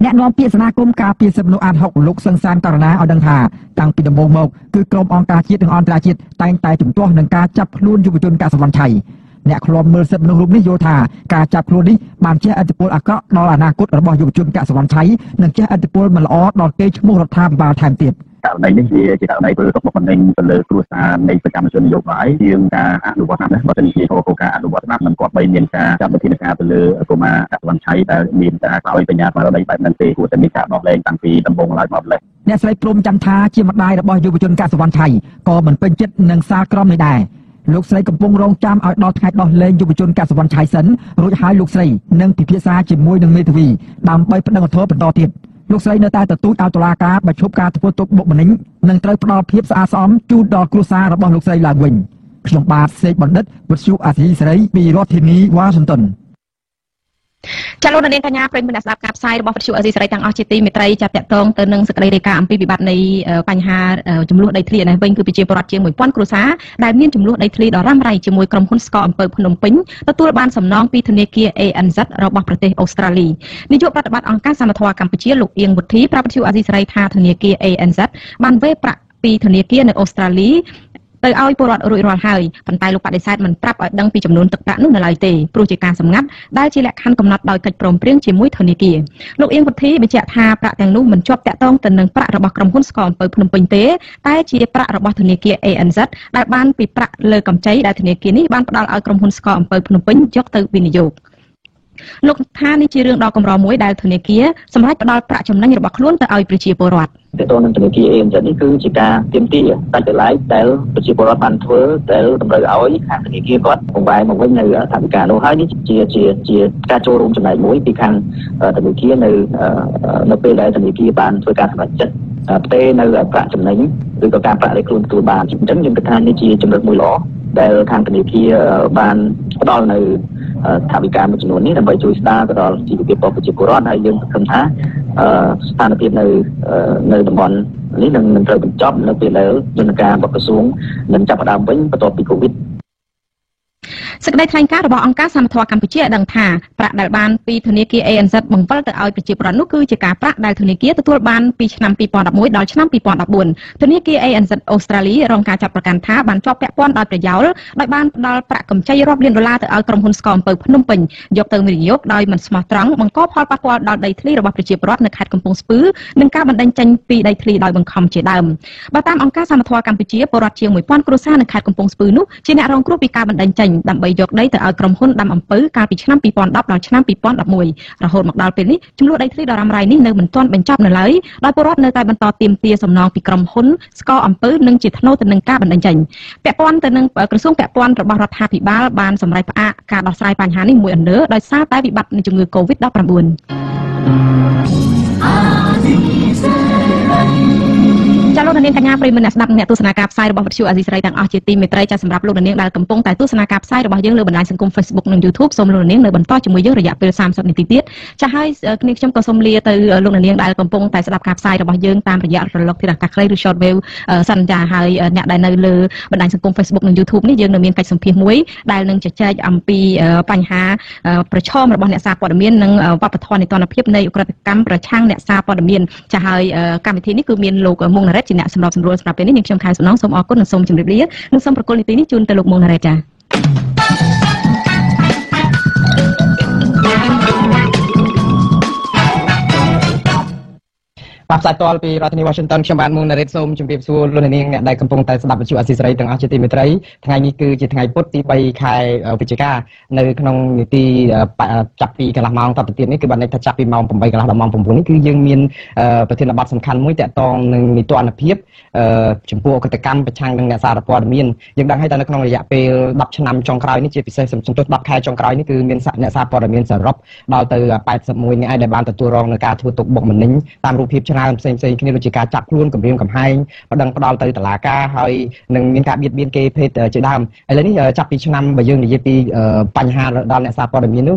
អ្នកនាំពាក្យសមាគមការពារសិទ្ធិមនុស្សអាត6លោកសឹងសានករណាឲ្យដឹងថាតាំងពីដំបូងមកគឺក្រុមអង្គការជាតិនិងអន្តរជាតិតែងតែជំទាស់នឹងការចាប់ខ្លួនយុវជនកសិវណ្ណឆៃអ្នកឃ្លាំមើលសិទ្ធិមនុស្សរូបនេះយល់ថាការចាប់ខ្លួននេះបានជះឥទ្ធិពលអាក្រក់ដល់អនាគតរបស់យុវជនកសិវណ្ណឆៃនិងជះឥទ្ធិពលមិនល្អដល់កេរ្តិ៍ឈ្មោះរដ្ឋាភិបាលថែមទៀតករណីនេះជាករណីធ្វើទុកបុកម្នេញទៅលើគ្រួសារនៃសកម្មជននយោបាយជាងការអនុវត្តច្បាប់បើមិនជាគោលការណ៍អនុវត្តច្បាប់មិនគាត់បីមានការចាត់វិធានការទៅលើកុមារកសិវណ្ណឆៃដែលមានការខ្វល់បញ្ញាស្មារតីបែបហ្នឹងទេគួរតែមានការដោះលែងតាំងពីដំបូងឡើយមកម្លេះអ្នកស្រីព្រំចន្ទថាជាម្ដាយរបស់យុវជនកសិវណ្ណឆៃក៏មិនពេញចិត្តនឹងសារក្រមនេះដែរលោកស្រីកំពុងរងចាំឲ្យដល់ថ្ងៃដោះលែងយុវជនកសិវណ្ណឆៃសិនរួចហើយលោកស្រីនឹងពិភាក្សាជាមួយនឹងមេធាវីដើម្បីប្តឹងឧទ្ធរណ៍បន្តទៀតលោកស្រីនៅតែទទូចឲ្យតុលាការបញ្ឈប់ការធ្វើទុកបុកម្នេញនិងត្រូវផ្ដល់ភាពស្អាតស្អំជូនដល់គ្រួសាររបស់លោកស្រីឡើងវិញខ្ញុំបាទសេកបណ្ឌិតវិទ្យុអាស៊ីសេរីពីរដ្ឋធានីវ៉ាស៊ីនតោនចាលោកនាងកញ្ញាប្រិយមិត្តអ្នកស្ដាប់ការផ្សាយរបស់វិទ្យុអាស៊ីសេរីទាំងអស់ជាទីមេត្រីចាប់តាក់ទងទៅនឹងសេចក្តីរាយការណ៍អំពីវិបត្តិនៃបញ្ហាចំនួនដីធ្លីនេះវិញគឺប្រជាពលរដ្ឋជាង 1000 គ្រួសារដែលមានចំនួនដីធ្លីដ៏រ៉ាំរ៉ៃជាមួយក្រុមហ៊ុនស្ករអំពើភ្នំពេញទទួលបានសំណងពីធនាគារ ANZ របស់ប្រទេសអូស្ត្រាលីនាយកប្រតិបត្តិអង្គការសមត្ថភាពកម្ពុជាលោកអៀងវុធីប្រាប់វិទ្យុអាស៊ីសេរីថាធនាគារ ANZ បានវេប្រាក់ពីធនាគារនៅអូស្ត្រាលីទៅឲ្យពលរដ្ឋរួចរាល់ហើយប៉ុន្តែលោកបដិសេធមិនប្រាប់ឲ្យដឹងពីចំនួនទឹកប្រាក់នោះនៅឡើយទេព្រោះជាការសម្ងាត់ដែលជាលក្ខខណ្ឌកំណត់ដោយកិច្ចព្រមព្រៀងជាមួយធនាគារលោកអៀងវុធីបញ្ជាក់ថាប្រាក់ទាំងនោះមិនជាប់តាក់ទងទៅនឹងប្រាក់របស់ក្រុមហ៊ុនស្ករអំពើភ្នំពេញទេតែជាប្រាក់របស់ធនាគារ ANZ ដែលបានពីប្រាក់លើកម្ចីដែលធនាគារនេះបានផ្ដល់ឲ្យក្រុមហ៊ុនស្ករអំពើភ្នំពេញយកទៅវិនិយោគលោកថានេះជារឿងដ៏កម្រមួយដែលធនាគារសម្រាប់ផ្ដល់ប្រាក់ចំណេញរបស់ខ្លួនទៅឲ្យប្រជាពលរដ្ឋទៅទៅនឹងធនាគារ ANZ នេះគឺជាការទាមទារតែតម្លៃដែលប្រជាពលរដ្ឋបានធ្វើដែលតម្រូវឲ្យខាងធនាគារគាត់បង្វែរមកវិញនៅថវិកានោះហើយនេះជាការចូលរួមចំណែកមួយពីខាងធនាគារនៅពេលដែលធនាគារបានធ្វើការសម្រេចចិត្តផ្ទេរនៅប្រាក់ចំណេញឬក៏ការប្រាក់ដែលខ្លួនទទួលបានអញ្ចឹងយើងគិតថានេះជាចំណុចមួយល្អដែលខាងធនាគារបានផ្ដល់នៅថវិកាមួយចំនួននេះដើម្បីជួយស្ដារទៅដល់ជីវភាពរបស់ប្រជាពលរដ្ឋហើយយើងសង្ឃឹមថាស្ថានភាពនៅតំបន់ នេះនឹងត្រូវបញ្ចប់នៅពេលដែលយន្តការរបស់ក្រសួងនឹងចាប់ផ្ដើមវិញបន្ទាប់ពីកូវីដ សេចក្តីថ្លែងការណ៍របស់អង្គការសមត្ថភាពកម្ពុជាដឹងថាប្រាក់ដែលបានពីធនាគារ ANZ បង្វិលទៅឲ្យប្រជាពលរដ្ឋនោះគឺជាការប្រាក់ដែលធនាគារទទួលបានពីឆ្នាំ2011ដល់ឆ្នាំ2014ធនាគារ ANZ អូស្ត្រាលីរងការចាប់ប្រកាន់ថាបានជាប់ពាក់ព័ន្ធដោយប្រយោលដោយបានផ្ដល់ប្រាក់កម្ចីរាប់លានដុល្លារទៅឲ្យក្រុមហ៊ុនស្ករអំពៅភ្នំពេញយកទៅវិនិយោគដោយមិនស្មោះត្រង់បង្កផលប៉ះពាល់ដល់ដីធ្លីរបស់ប្រជាពលរដ្ឋនៅខេត្តកំពង់ស្ពឺនិងការបណ្តេញចេញពីដីធ្លីដោយបង្ខំជាដើមបើតាមអង្គការសមត្ថភាពកម្ពុជាពលរដ្ឋជាង 1000 គ្រួសារនៅខេត្តកំពង់ស្ពឺនោះជាអ្នករងគ្រោះពីការបណ្តេញចេញដើម្បីយកដីទៅឲ្យក្រុមហ៊ុនដាំអំពៅកាលពីឆ្នាំ2010ដល់ឆ្នាំ2011រហូតមកដល់ពេលនេះចំនួនដីធ្លីដ៏រ៉ាំរ៉ៃនេះនៅមិនទាន់បញ្ចប់នៅឡើយដោយពលរដ្ឋនៅតែបន្តទាមទារសំណងពីក្រុមហ៊ុនស្ករអំពៅនិងជាថ្នូរទៅនឹងការបណ្តេញចេញពាក់ព័ន្ធទៅនឹងក្រសួងពាក់ព័ន្ធរបស់រដ្ឋាភិបាលបានសម្រេចផ្អាកការដោះស្រាយបញ្ហានេះមួយអន្លើដោយសារតែវិបត្តិនៃជំងឺ Covid-19 ចាលោកនាងកញ្ញាប្រិយមិត្តអ្នកស្ដាប់អ្នកទស្សនាការផ្សាយរបស់វិទ្យុអាស៊ីសេរីទាំងអស់ជាទីមេត្រីចាសម្រាប់លោកនាងដែលកំពុងតែទស្សនាការផ្សាយរបស់យើងលើបណ្ដាញសង្គម Facebook និង YouTube សូមលោកនាងនៅបន្តជាមួយយើងរយៈពេល30នាទីទៀតចាហើយគ្នាខ្ញុំក៏សូមលាទៅលោកនាងដែលកំពុងតែស្ដាប់ការផ្សាយរបស់យើងតាមរយៈរលកធាតុអាកាសខ្លីឬ Short Wave សិនចាហើយអ្នកដែលនៅលើបណ្ដាញសង្គម Facebook និង YouTube នេះយើងនៅមានកិច្ចសម្ភាសន៍មួយដែលនឹងជជែកអំពីបញ្ហាប្រឈមរបស់អ្នកសារព័ត៌មាននិងវប្បធម៌នីតិភាពនៃឧក្រិដ្ឋកម្មប្រឆាំងអ្នកសារព័ត៌មានចាហើយកម្មវិធីនេះគឺមានលោកមុងណារ៉េតជាអ្នកសម្របសម្រួលសម្រាប់ពេលនេះនាងខ្ញុំខែសំណងសូមអរគុណនិងសូមជម្រាបលានិងសូមប្រកល់នីតិនេះជូនទៅលោកមុងណារ៉េតចាបាទផ្សាយតលពីរដ្ឋធានី Washington ខ្ញុំបានមុងណារ៉េតសូមជម្រាបសួរលោកនាងអ្នកដែលកំពុងតែស្ដាប់វិទ្យុអាស៊ីសេរីទាំងអស់ជាទីមេត្រីថ្ងៃនេះគឺជាថ្ងៃពុធទី3ខែវិច្ឆិកានៅក្នុងនីតិចាប់ពីកន្លះម៉ោងតទៅទៀតនេះគឺបានន័យថាចាប់ពីម៉ោង 8 កន្លះដល់ម៉ោង 9 នេះគឺយើងមានប្រធានបទសំខាន់មួយតាក់ទងនឹងនីតិរដ្ឋភាពចំពោះអកតកម្មប្រឆាំងនឹងអ្នកសារព័ត៌មានយើងដឹងហើយថានៅក្នុងរយៈពេល10ឆ្នាំចុងក្រោយនេះជាពិសេសចំពោះ10ខែចុងក្រោយនេះគឺមានអ្នកសារព័ត៌មានសរុបដល់ទៅ81នាក់ដែលបានទទួលរងនឹងការធ្វើទុកបុកម្នេញតាមរូបភាពច្រើនផ្សេងៗគ្នាដូចជាការចាប់ខ្លួនគំរាមកំហែងបដិងផ្ដាល់ទៅតុលាការហើយនឹងមានការបៀតបៀនគេភេទជាដើមឥឡូវនេះចាប់ពីឆ្នាំបើយើងនិយាយពីបញ្ហាដល់អ្នកសារព័ត៌មាននោះ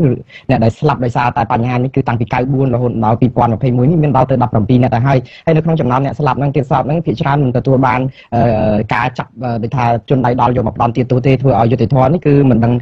អ្នកដែលស្លាប់ដោយសារតែបញ្ហានេះគឺតាំងពី94រហូតដល់2021នេះមានដល់ទៅ17អ្នកទៅហើយនៅក្នុងចំណោមអ្នកស្លាប់ហ្នឹងទៀតសោតហ្នឹងភាគច្រើនមិនទទួលបានការចាប់ដូចថាជនដៃដល់យកមកផ្ដន់ទៀតទេធ្វើឲ្យយុត្តិធម៌នេះគឺមិនដឹ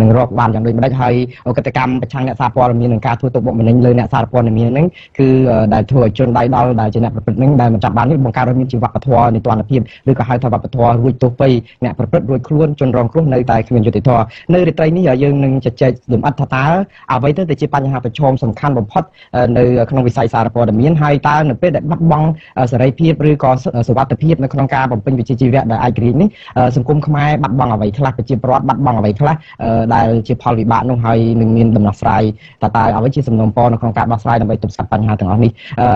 ងនឹងរកបានយ៉ាងដូចម្ដេចហើយអកតកម្មប្រឆាំងអ្នកសារព័ត៌មាននឹងការធ្វើទុកបុកម្នេញលើអ្នកសារព័ត៌មានហ្នឹងគឺដែលធ្វើឲ្យជនដៃដល់ដែលជាអ្នកប្រព្រឹត្តនឹងដែលមិនចាប់បាននេះបង្កើតឲ្យមានជីវវប្បធម៌នីតិរដ្ឋភាពឬក៏ហៅថាវប្បធម៌រួចទោសពៃអ្នកប្រព្រឹត្តរួចខ្លួនជនរងគ្រោះនៅតែគ្មានយុត្តិធម៌នៅរាត្រីនេះយើងនឹងជជែកលំអិតថាតើអ្វីទៅជាបញ្ហាប្រឈមសំខាន់បំផុតនៅក្នុងវិស័យសារព័ត៌មានហើយតើនៅពេលដែលបាត់បង់សេរីភាពឬក៏សុវត្ថិភាពនៅក្នុងការបំពេញវិជ្ជាជីវៈដែលឯករាជ្យនេះសង្គមខ្មែរបាត់បង់អ្វីខ្លះប្រជាពលរដ្ឋបាត់បង់អ្វីខ្លះដែលជាផលវិបាកនោះហើយនឹងមានដំណោះស្រាយតើអ្វីជាសំណូមពរនៅក្នុងការដោះស្រាយដើម្បីទប់ស្កាត់បញ្ហាទាំងអស់នេះ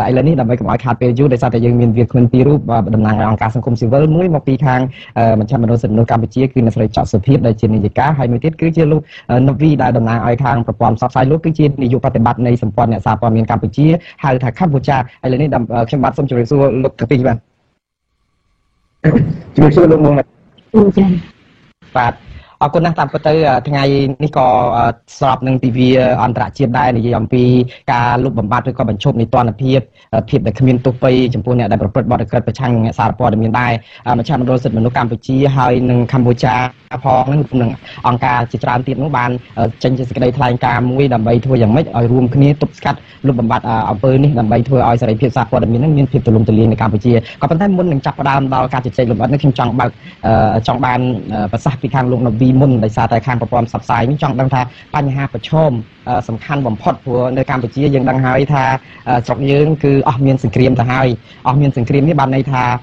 ឥឡូវនេះដើម្បីកុំឲ្យខាតពេលយូរដោយសារតែយើងមានវាគ្មិនពីររូបតំណាងអង្គការសង្គមស៊ីវិលមួយមកពីខាងមជ្ឈមណ្ឌលសិទ្ធិមនុស្សកម្ពុជាគឺអ្នកស្រីច័ន្ទសុភាពដែលជានាយិកាហើយមួយទៀតគឺជាលោកណូវីដែលតំណាងឲ្យខាងប្រព័ន្ធផ្សព្វផ្សាយលោកគឺជានាយកប្រតិបត្តិនៃសម្ព័ន្ធអ្នកសារព័ត៌មានកម្ពុជាហៅថាកម្ពុជាឥឡូវនេះខ្ញុំបាទសូមជម្រាបសួរលោកទាំងពីរបាទជម្រាបសួរលោកមុងបាទអរគុណណាស់តាមពិតទៅថ្ងៃនេះក៏ស្របនឹងទិវាអន្តរជាតិដែរនិយាយអំពីការលុបបំបាត់ឬក៏បញ្ឈប់នីតិរដ្ឋភាពដែលគ្មានទោសពៃចំពោះអ្នកដែលប្រព្រឹត្តបទក្រិតប្រឆាំងអ្នកសារព័ត៌មានដែរមជ្ឈមណ្ឌលសិទ្ធិមនុស្សកម្ពុជាហើយនឹងកម្ពុជាផងនឹងអង្គការជាច្រើនទៀតនោះបានចេញជាសេចក្តីថ្លែងការណ៍មួយដើម្បីធ្វើយ៉ាងម៉េចឲ្យរួមគ្នាទប់ស្កាត់លុបបំបាត់អំពើនេះដើម្បីធ្វើឲ្យសេរីភាពសារព័ត៌មាននឹងមានភាពទូលំទូលាយនៅកម្ពុជាក៏ប៉ុន្តែមុននឹងចាប់ផ្ដើមដល់ការជជែកលម្អិតនេះខ្ញុំចង់បានប្រសាសន៍ពីខាងលោកណូវីមុនដោយសារតែខាងប្រព័ន្ធផ្សព្វផ្សាយនេះចង់ដឹងថាបញ្ហាប្រឈមសំខាន់បំផុតព្រោះនៅកម្ពុជាយើងដឹងហើយថាស្រុកយើងគឺអស់មានសង្គ្រាមទៅហើយអស់មានសង្គ្រាមនេះបានន័យថ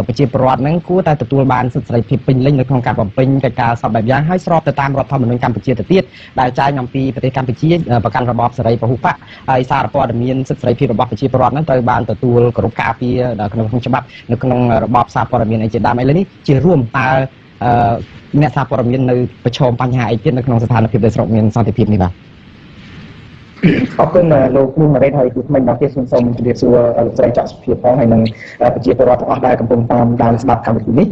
ាប្រជាពលរដ្ឋហ្នឹងគួរតែទទួលបានសិទ្ធិសេរីភាពពេញលេញនៅក្នុងការបំពេញកិច្ចការសពបែបយ៉ាងហើយស្របទៅតាមរដ្ឋធម្មនុញ្ញកម្ពុជាទៅទៀតដែលចែងអំពីប្រទេសកម្ពុជាប្រកាន់របបសេរីពហុបកហើយសារព័ត៌មានសិទ្ធិសេរីភាពរបស់ប្រជាពលរដ្ឋហ្នឹងត្រូវបានទទួលគោរពការពារក្នុងច្បាប់នៅក្នុងរបបសារព័ត៌មានអីជាដើមឥឡូវនេះជារួមតើអ្នកសារព័ត៌មាននៅប្រឈមបញ្ហាអីទៀតនៅក្នុងស្ថានភាពដែលស្រុកមានសន្តិភាពនេះបាទអរគុណលោកមុងណារ៉េតហើយគឺថ្មីដល់ទៀតសូមជម្រាបសួរលោកស្រីច័ន្ទសុភាពផងហើយនឹងប្រជាពលរដ្ឋទាំងអស់ដែលកំពុងតាមដានស្ដាប់កម្មវិធីនេះ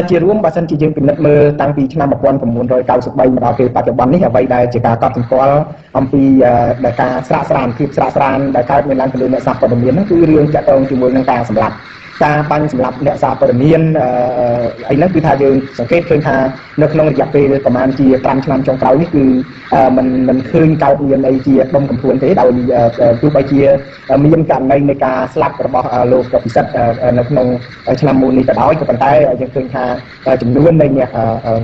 ជារួមបើសិនជាយើងពិនិត្យមើលតាំងពីឆ្នាំ1993មកដល់ពេលបច្ចុប្បន្ននេះអ្វីដែលជាការកត់សម្គាល់អំពីដែលការស្រាកស្រានភាពស្រាកស្រានដែលកើតមានឡើងទៅលើអ្នកសារព័ត៌មានហ្នឹងគឺរឿងចាក់តងជាមួយនឹងការសម្លាប់ការបាញ់សម្លាប់អ្នកសារព័ត៌មានអីហ្នឹងគឺថាយើងសង្កេតឃើញថានៅក្នុងរយៈពេលប្រហែលជា5ឆ្នាំចុងក្រោយនេះគឺมันឃើញកើតមានអីជាដុំកំភួនទេដោយទោះបីជាមានករណីនៃការស្លាប់របស់លោកពិសិដ្ឋនៅក្នុងឆ្នាំមុននេះក៏ដោយក៏ប៉ុន្តែយើងឃើញថាចំនួននៃអ្ន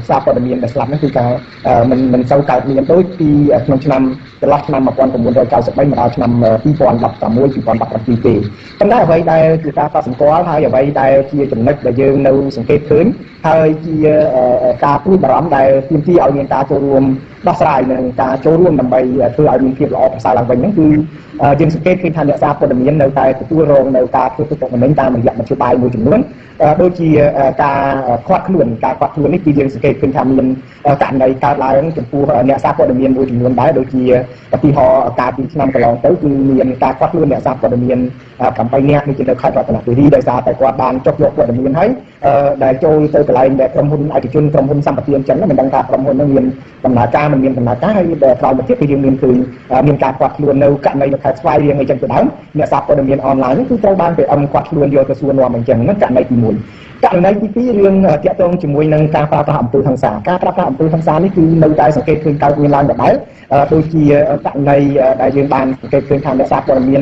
កសារព័ត៌មានដែលស្លាប់ហ្នឹងគឺថាมันសូវកើតមានដូចពីក្នុងឆ្នាំចន្លោះឆ្នាំ1993មកដល់ឆ្នាំ2016 2017ទេប៉ុន្តែអ្វីដែលគឺការកត់សម្គាល់ហើយអ្វីដែលជាចំណុចដែលយើងនៅសង្កេតឃើញហើយជាការព្រួយបារម្ភដែលទាមទារឲ្យមានការចូលរួមដោះស្រាយនិងការចូលរួមដើម្បីធ្វើឲ្យមានភាពល្អប្រសើរឡើងវិញហ្នឹងគឺយើងសង្កេតឃើញថាអ្នកសារព័ត៌មាននៅតែទទួលរងនៅការធ្វើទុកបុកម្នេញតាមរយៈមធ្យោបាយមួយចំនួនដូចជាការខាត់ខ្លួននេះគឺយើងសង្កេតឃើញថាមានករណីកើតឡើងចំពោះអ្នកសារព័ត៌មានមួយចំនួនដែរដូចជាឧទាហរណ៍កាលពីឆ្នាំកន្លងទៅគឺមានការខាត់ខ្លួនអ្នកសារព័ត៌មាន8នាក់នេះជានៅខេត្តរតនគិរីដោយសារតែគាត់បានចុះយកព័ត៌មានហើយដែលចូលទៅកន្លែងដែលក្រុមហ៊ុនឯកជនក្រុមហ៊ុនសម្បត្តិអញ្ចឹងមិនដឹងថាក្រុមហ៊ុននោះមានដំណើរការមិនមានដំណើរការហើយដែលក្រោយមកទៀតគឺយើងមានឃើញមានការខាត់ខ្លួននៅករណីនៅខេត្តស្វាយរៀងអីចឹងទៅដើមអ្នកសារព័ត៌មានអនឡាញនេះគឺត្រូវបានគេខាត់ខ្លួនយកទៅសួរនាំអញ្ចឹងហ្នឹងករណីទី1ករណីទី2រឿងទាក់ទងជាមួយនឹងការប្រើប្រាស់អំពើហិង្សាការប្រើប្រាស់អំពើហិង្សានេះគឺនៅតែសង្កេតឃើញកើតមានឡើងដដែលដូចជាករណីដែលយើងបានសង្កេតឃើញថាអ្នកសារព័ត៌មា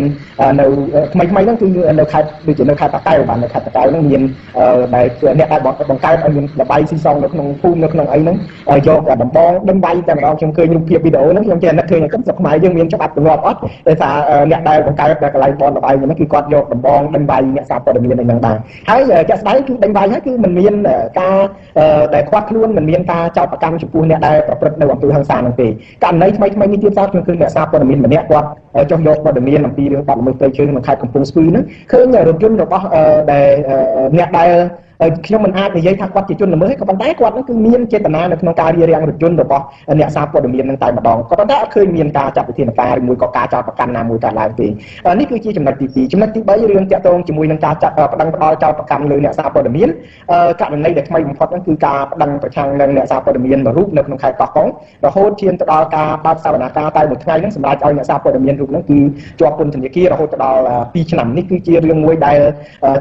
ននៅថ្មីហ្នឹងគឺនៅខេត្តដូចជានៅខេត្តតាកែវបាទនៅខេត្តតាកែវហ្នឹងមានដែលអ្នកដែលបង្កើតឲ្យមានលបាយស៊ីសងនៅក្នុងភូមិនៅក្នុងអីហ្នឹងយកដំបងដេញវាយតែម្ដងខ្ញុំឃើញរូបភាពវីដេអូហ្នឹងខ្ញុំចេះនឹកឃើញស្រុកខ្មែរយើងមានច្បាប់ទម្លាប់អត់ដោយសារអ្នកដែលបង្កើតកន្លែងបនលបាយហ្នឹងគឺគាត់យកដំបងដេញវាយអ្នកសារព័ត៌មានហ្នឹងដែរហើយចាក់ស្ដែងគឺដេញវាយហើយគឺមិនមានការដែលខ្វះខ្លួនមិនមានការចោទប្រកាន់ចំពោះអ្នកដែលប្រព្រឹត្តនៅអំពើហិង្សាហ្នឹងទេករណីថ្មីនេះទៀតសោតគឺអ្នកសារព័ត៌មានម្នាក់គាត់ចុះយកព័ត៌មានអំពីរឿងបាត់ល្មើសផ្ទៃជើងនៅខេត្តកំពង់ស្ពឺហ្នឹងឃើញរថយន្តរបស់ដែលអ្នកដែលខ្ញុំមិនអាចនិយាយថាគាត់ជាជនល្មើសទេក៏ប៉ុន្តែគាត់នឹងគឺមានចេតនានៅក្នុងការរារាំងរថយន្តរបស់អ្នកសារព័ត៌មាននឹងតែម្ដងក៏ប៉ុន្តែអត់ឃើញមានការចាត់វិធានការឬមួយក៏ការចោទប្រកាន់ណាមួយកើតឡើងទេនេះគឺជាចំណុចទី2ចំណុចទី3រឿងតាក់ទងជាមួយនឹងការចាត់ប្តឹងផ្តល់ចោទប្រកាន់លើអ្នកសារព័ត៌មានករណីដែលថ្មីបំផុតហ្នឹងគឺការប្តឹងប្រឆាំងនឹងអ្នកសារព័ត៌មានមួយរូបនៅក្នុងខេត្តកោះកុងរហូតឈានទៅដល់ការបើកសវនាការតែមួយថ្ងៃហ្នឹងសម្រាប់ឲ្យអ្នកសារព័ត៌មានរូបហ្នឹងគឺជាប់ពន្ធនាគាររហូតដល់2ឆ្នាំនេះគឺជារឿងមួយដែ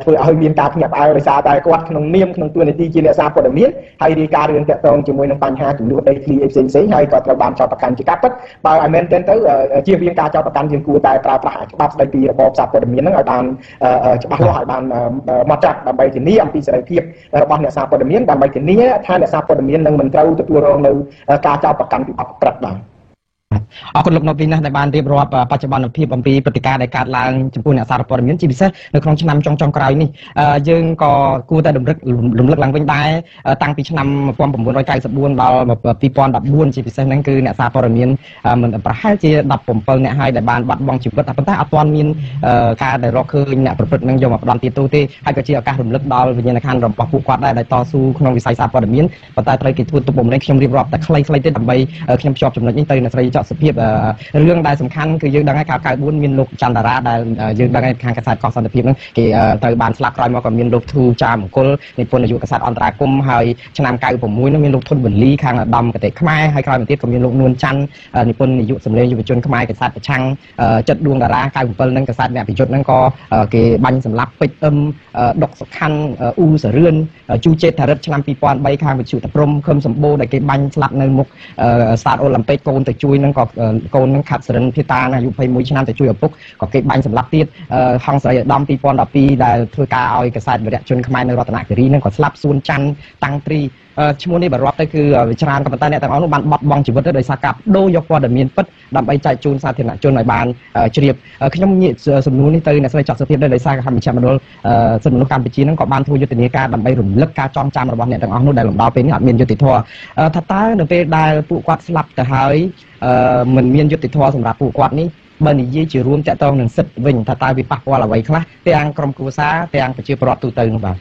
លធ្វើឲ្យមានការភ្ញាក់ផ្អើលដោយសារតែគាត់ក្នុងនាមក្នុងតួនាទីជាអ្នកសារព័ត៌មានហើយរាយការណ៍រឿងតាក់ទងជាមួយនឹងបញ្ហាចំនួនដីធ្លីផ្សេងហើយក៏ត្រូវបានចោទប្រកាន់ជាការពិតបើឲ្យមែនទែនទៅជៀសវាងការចោទប្រកាន់យើងគួរតែប្រើប្រាស់ច្បាប់ស្តីពីរបបសារព័ត៌មានហ្នឹងឲ្យបានច្បាស់លាស់ឲ្យបានមកចាត់ដើម្បីធានាអំពីសេរីភាពរបស់អ្នកសារព័ត៌មានដើម្បីធានាថាអ្នកសារព័ត៌មាននឹងមិនត្រូវទទួលរងនៅការចោទប្រកាន់ពីបទប្រព្រឹត្តបាទអរគុណលោកនៅទីនេះដែលបានរៀបរាប់បច្ចុប្បន្នភាពអំពីព្រឹត្តិការណ៍ដែលកើតឡើងចំពោះអ្នកសារព័ត៌មានជាពិសេសនៅក្នុងឆ្នាំចុងក្រោយនេះយើងក៏គួរតែរំលឹកឡើងវិញដែរតាំងពីឆ្នាំ1994ដល់2014ជាពិសេសហ្នឹងគឺអ្នកសារព័ត៌មានមិនប្រហែលជា17អ្នកហើយដែលបានបាត់បង់ជីវិតប៉ុន្តែអត់ទាន់មានការដែលរកឃើញអ្នកប្រព្រឹត្តនឹងយកមកផ្ដន់ទោសទេហើយក៏ជាឱកាសរំលឹកដល់វិញ្ញាណក្ខន្ធរបស់ពួកគាត់ដែរដែលតស៊ូក្នុងវិស័យសារព័ត៌មានប៉ុន្តែត្រូវគេធ្វើទុកបុកម្នេញខ្ញុំរៀបរាប់តែខ្លីៗទេដើម្បីខ្ញុំភ្ជាប់ចំណុចនេះទៅអ្នកស្រីសុភាពរឿងដែលសំខាន់គឺយើងដឹងហើយ94មានលោកចន្ទរាដែលយើងដឹងហើយខាងកាសែតកោះសន្តិភាពហ្នឹងគេត្រូវបានស្លាប់ក្រោយមកក៏មានលោកធូចាមង្គលនិពន្ធនាយកកាសែតអន្តរាគមហើយឆ្នាំ96ហ្នឹងមានលោកធុនវលីខាងឧត្តមកតេខ្មែរហើយក្រោយមកទៀតក៏មានលោកនួនច័ន្ទនិពន្ធនាយកសម្លេងយុវជនខ្មែរកាសែតប្រឆាំងចិត្តដួងតារា97ហ្នឹងកាសែតអ្នកប្រយុទ្ធហ្នឹងក៏គេបាញ់សម្លាប់ពេជ្រដុកសុខណ្ឌអ៊ូសរឿនជូចេតរិទ្ធឆ្នាំ2003ខាងវិទ្យុតាព្រំខឹមសម្បូរដែលគេបាញ់ស្លាប់នៅមុខស្តាតអូឡ ពេកកូនទៅជួយហ្នឹងក៏កូនហ្នឹងខាត់សរិនភាតាអាយុ21ឆ្នាំទៅជួយឪពុកក៏គេបាញ់សម្លាប់ទៀតហងស្រីឧត្តម2012ដែលធ្វើការឲ្យកាសែតវរៈជនខ្មែរនៅរតនគិរីហ្នឹងក៏ស្លាប់សួនច័ន្ទតាំងត្រីឈ្មោះនេះបើរាប់ទៅគឺវាច្រើនក៏ប៉ុន្តែអ្នកទាំងអស់នោះបានបាត់បង់ជីវិតទៅដោយសារការដូរយកព័ត៌មានពិតដើម្បីចែកជូនសាធារណជនឲ្យបានជ្រាបខ្ញុំងាកសំណួរនេះទៅអ្នកស្រីច័ន្ទសុភាពដោយសារមជ្ឈមណ្ឌលសិទ្ធិមនុស្សកម្ពុជាហ្នឹងក៏បានធ្វើយុទ្ធនាការដើម្បីរំលឹកការចងចាំរបស់អ្នកទាំងអស់នោះដែលលំដល់ពេលនេះអត់មានយុត្តិធម៌ថាតើនៅពេលដែលពួកគាត់ស្លាប់ទៅហើយមិនមានយុត្តិធម៌សម្រាប់ពួកគាត់នេះបើនិយាយជារួមតកតងនឹងសិទ្ធិវិញថាតើវាប៉ះពាល់អ្វីខ្លះទាំងក្រុមគ្រួសារទាំងប្រជាពលរដ្ឋទូទៅនោះបាទ